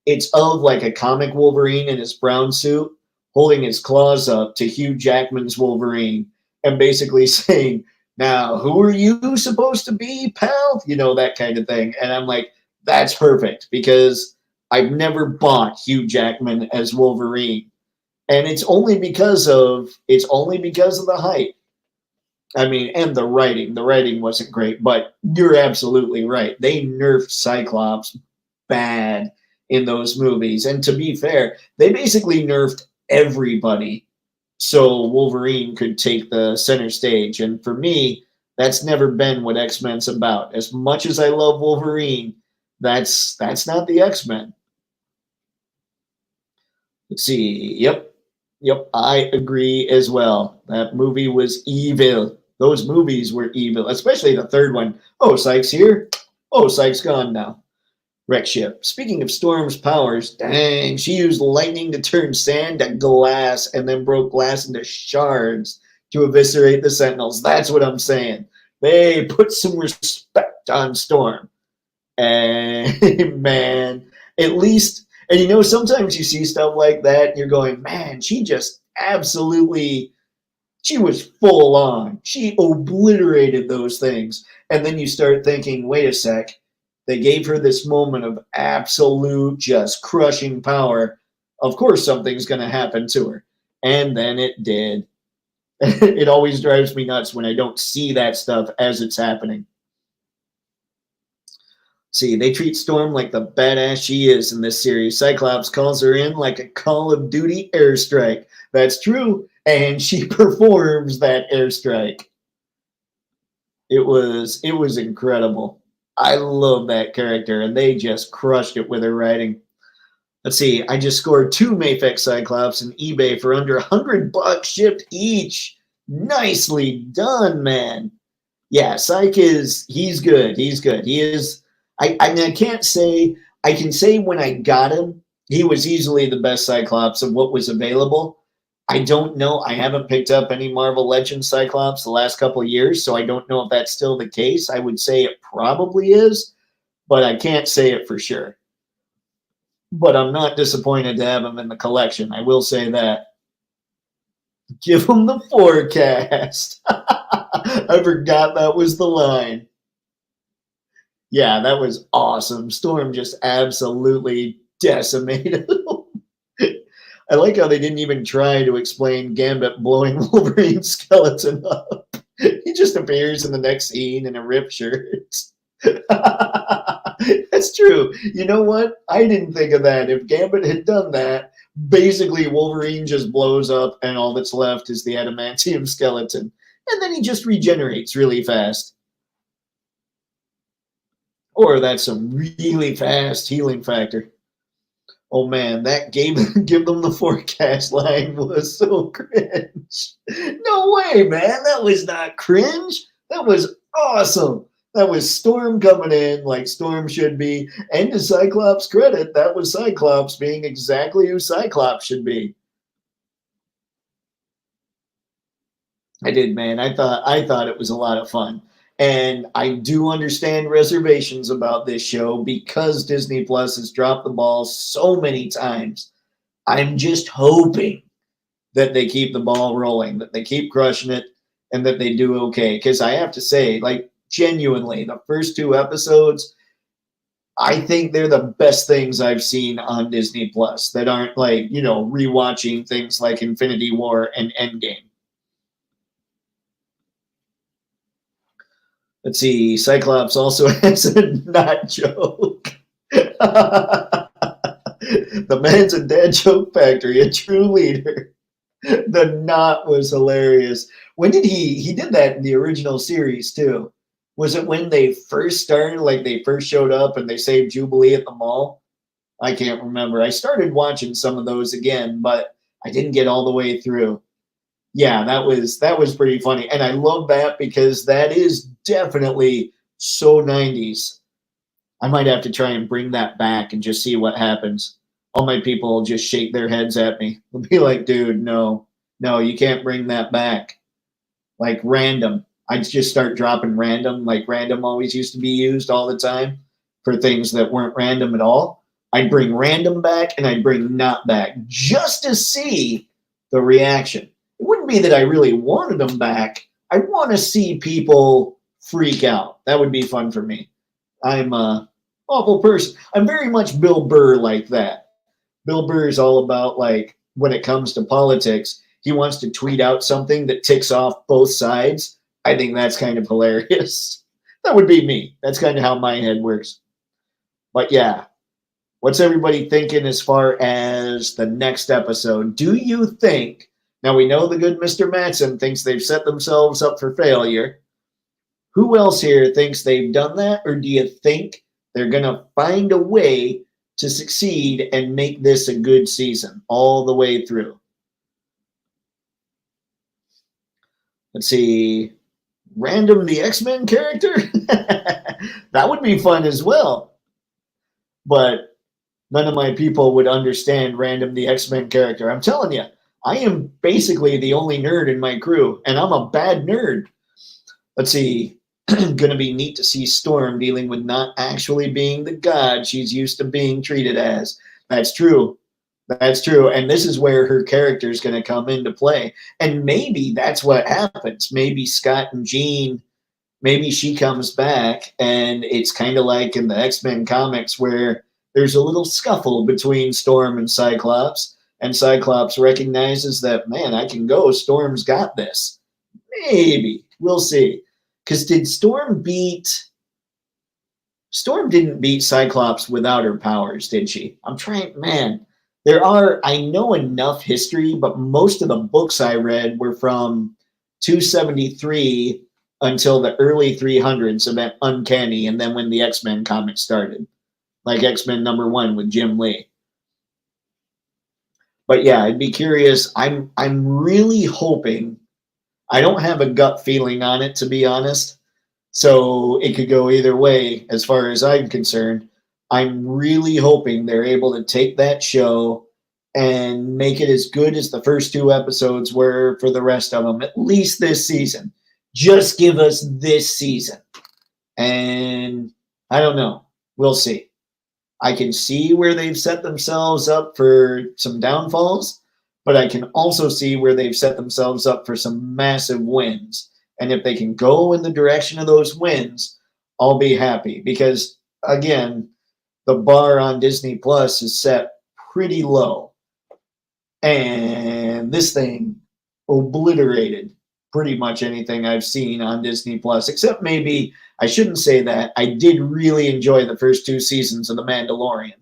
It's of like a comic Wolverine in his brown suit holding his claws up to Hugh Jackman's Wolverine and basically saying, "Now, who are you supposed to be, pal?" You know, that kind of thing. And I'm like, that's perfect because I've never bought Hugh Jackman as Wolverine. And it's only because of the hype. I mean, and the writing. The writing wasn't great, but you're absolutely right. They nerfed Cyclops bad in those movies. And to be fair, they basically nerfed everybody so Wolverine could take the center stage. And for me, that's never been what X-Men's about. As much as I love Wolverine, that's not the X-Men. Let's see. Yep, I agree as well. That movie was evil. Those movies were evil, especially the third one. Oh, Psyche's here. Oh, Psyche's gone now. Wreck ship. Speaking of Storm's powers, dang, she used lightning to turn sand to glass and then broke glass into shards to eviscerate the Sentinels. That's what I'm saying. They put some respect on Storm. And man, at least, and you know, sometimes you see stuff like that and you're going, man, she just absolutely, she was full on. She obliterated those things. And then you start thinking, wait a sec, they gave her this moment of absolute just crushing power. Of course, something's going to happen to her. And then it did. It always drives me nuts when I don't see that stuff as it's happening. See, they treat Storm like the badass she is in this series. Cyclops calls her in like a Call of Duty airstrike. That's true, and she performs that airstrike. It was incredible. I love that character, and they just crushed it with her writing. Let's see, I just scored 2 Mafex Cyclops in eBay for under $100 shipped each. Nicely done, man. Yeah, he's good. He's good. He is. I mean, I can say when I got him, he was easily the best Cyclops of what was available. I don't know. I haven't picked up any Marvel Legends Cyclops the last couple of years, so I don't know if that's still the case. I would say it probably is, but I can't say it for sure. But I'm not disappointed to have him in the collection. I will say that. Give him the forecast. I forgot that was the line. Yeah, that was awesome. Storm just absolutely decimated him. I like how they didn't even try to explain Gambit blowing Wolverine's skeleton up. He just appears in the next scene in a ripped shirt. That's true. You know what? I didn't think of that. If Gambit had done that, basically Wolverine just blows up and all that's left is the adamantium skeleton. And then he just regenerates really fast. Or that's some really fast healing factor. Oh man, that give them the forecast line was so cringe. No way, man. That was not cringe. That was awesome. That was Storm coming in like Storm should be. And to Cyclops' credit, that was Cyclops being exactly who Cyclops should be. I did, man. I thought it was a lot of fun. And I do understand reservations about this show because Disney Plus has dropped the ball so many times. I'm just hoping that they keep the ball rolling, that they keep crushing it, and that they do okay. Because I have to say, like, genuinely, the first 2 episodes, I think they're the best things I've seen on Disney Plus that aren't like, you know, rewatching things like Infinity War and Endgame. Let's see. Cyclops also has a not joke. The man's a dad joke factory, a true leader. The knot was hilarious. When did he did that in the original series too? Was it when they first started, like they first showed up and they saved Jubilee at the mall? I can't remember. I started watching some of those again, but I didn't get all the way through. Yeah, that was pretty funny. And I love that because that is definitely so 90s. I might have to try and bring that back and just see what happens. All my people will just shake their heads at me. They'll be like, dude, no, you can't bring that back. Like random. I'd just start dropping random, like random always used to be used all the time for things that weren't random at all. I'd bring random back and I'd bring not back just to see the reaction. It wouldn't be that I really wanted them back. I want to see people freak out. That would be fun for me. I'm a awful person. I'm very much Bill Burr like that. Bill Burr is all about, like, when it comes to politics, he wants to tweet out something that ticks off both sides. I think that's kind of hilarious. That would be me. That's kind of how my head works. But yeah, what's everybody thinking as far as the next episode? Do you think, now we know the good Mr. Matson thinks they've set themselves up for failure. Who else here thinks they've done that? Or do you think they're going to find a way to succeed and make this a good season all the way through? Let's see. Random the X-Men character? That would be fun as well. But none of my people would understand Random the X-Men character. I'm telling you, I am basically the only nerd in my crew, and I'm a bad nerd. Let's see. Gonna be neat to see Storm dealing with not actually being the god she's used to being treated as. That's true. That's true. And this is where her character is going to come into play. And maybe that's what happens. Maybe Scott and Jean, maybe she comes back and it's kind of like in the X-Men comics where there's a little scuffle between Storm and Cyclops. And Cyclops recognizes that, man, I can go. Storm's got this. Maybe. We'll see. Because did Storm didn't beat Cyclops without her powers, did she? I'm trying, man. I know enough history, but most of the books I read were from 273 until the early 300s about Uncanny, and then when the X-Men comics started, like X-Men #1 with Jim Lee. But yeah, I'd be curious. I'm really hoping. I don't have a gut feeling on it, to be honest. So it could go either way as far as I'm concerned. I'm really hoping they're able to take that show and make it as good as the first 2 episodes were for the rest of them, at least this season. Just give us this season. And I don't know. We'll see. I can see where they've set themselves up for some downfalls, but I can also see where they've set themselves up for some massive wins. And if they can go in the direction of those wins, I'll be happy. Because, again, the bar on Disney Plus is set pretty low. And this thing obliterated pretty much anything I've seen on Disney Plus, except maybe I shouldn't say that. I did really enjoy the first 2 seasons of The Mandalorian.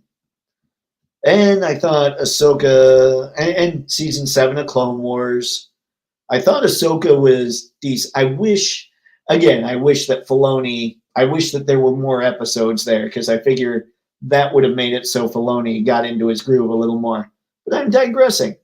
And I thought Ahsoka and season 7 of Clone Wars. I thought Ahsoka was decent. I wish that Filoni, I wish that there were more episodes there, because I figure that would have made it so Filoni got into his groove a little more. But I'm digressing.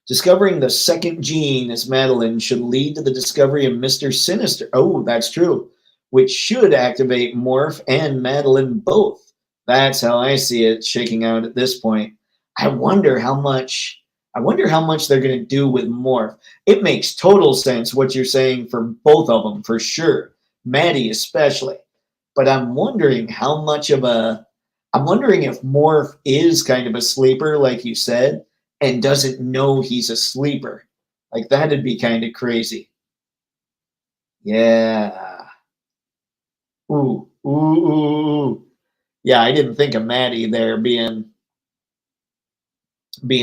Discovering the second gene as Madeline should lead to the discovery of Mr. Sinister. Oh, that's true. Which should activate Morph and Madeline both. That's how I see it shaking out at this point. I wonder how much they're going to do with Morph. It makes total sense what you're saying for both of them, for sure. Maddie especially. But I'm wondering if Morph is kind of a sleeper, like you said, and doesn't know he's a sleeper. Like, that'd be kind of crazy. Yeah. Ooh. Yeah, I didn't think of Maddie there being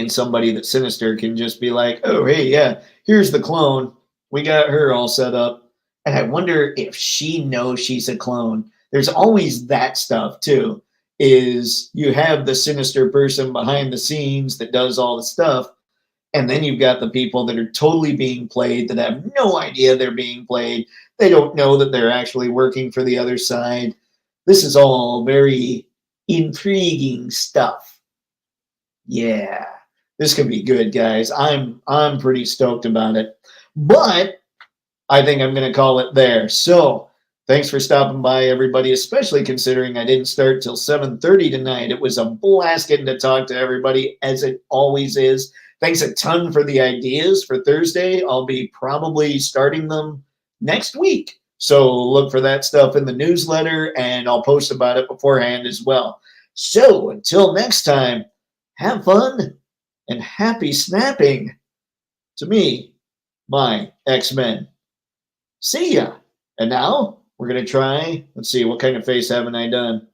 somebody that Sinister can just be like, oh, hey, yeah, here's the clone. We got her all set up. And I wonder if she knows she's a clone. There's always that stuff, too, is you have the Sinister person behind the scenes that does all the stuff, and then you've got the people that are totally being played that have no idea they're being played. They don't know that they're actually working for the other side. This is all very intriguing stuff. Yeah, this could be good, guys. I'm pretty stoked about it. But I think I'm going to call it there. So thanks for stopping by, everybody, especially considering I didn't start till 7:30 tonight. It was a blast getting to talk to everybody, as it always is. Thanks a ton for the ideas for Thursday. I'll be probably starting them next week. So look for that stuff in the newsletter, and I'll post about it beforehand as well. So until next time, have fun and happy snapping to me, my X-Men. See ya. And now we're going to try, let's see, what kind of face haven't I done?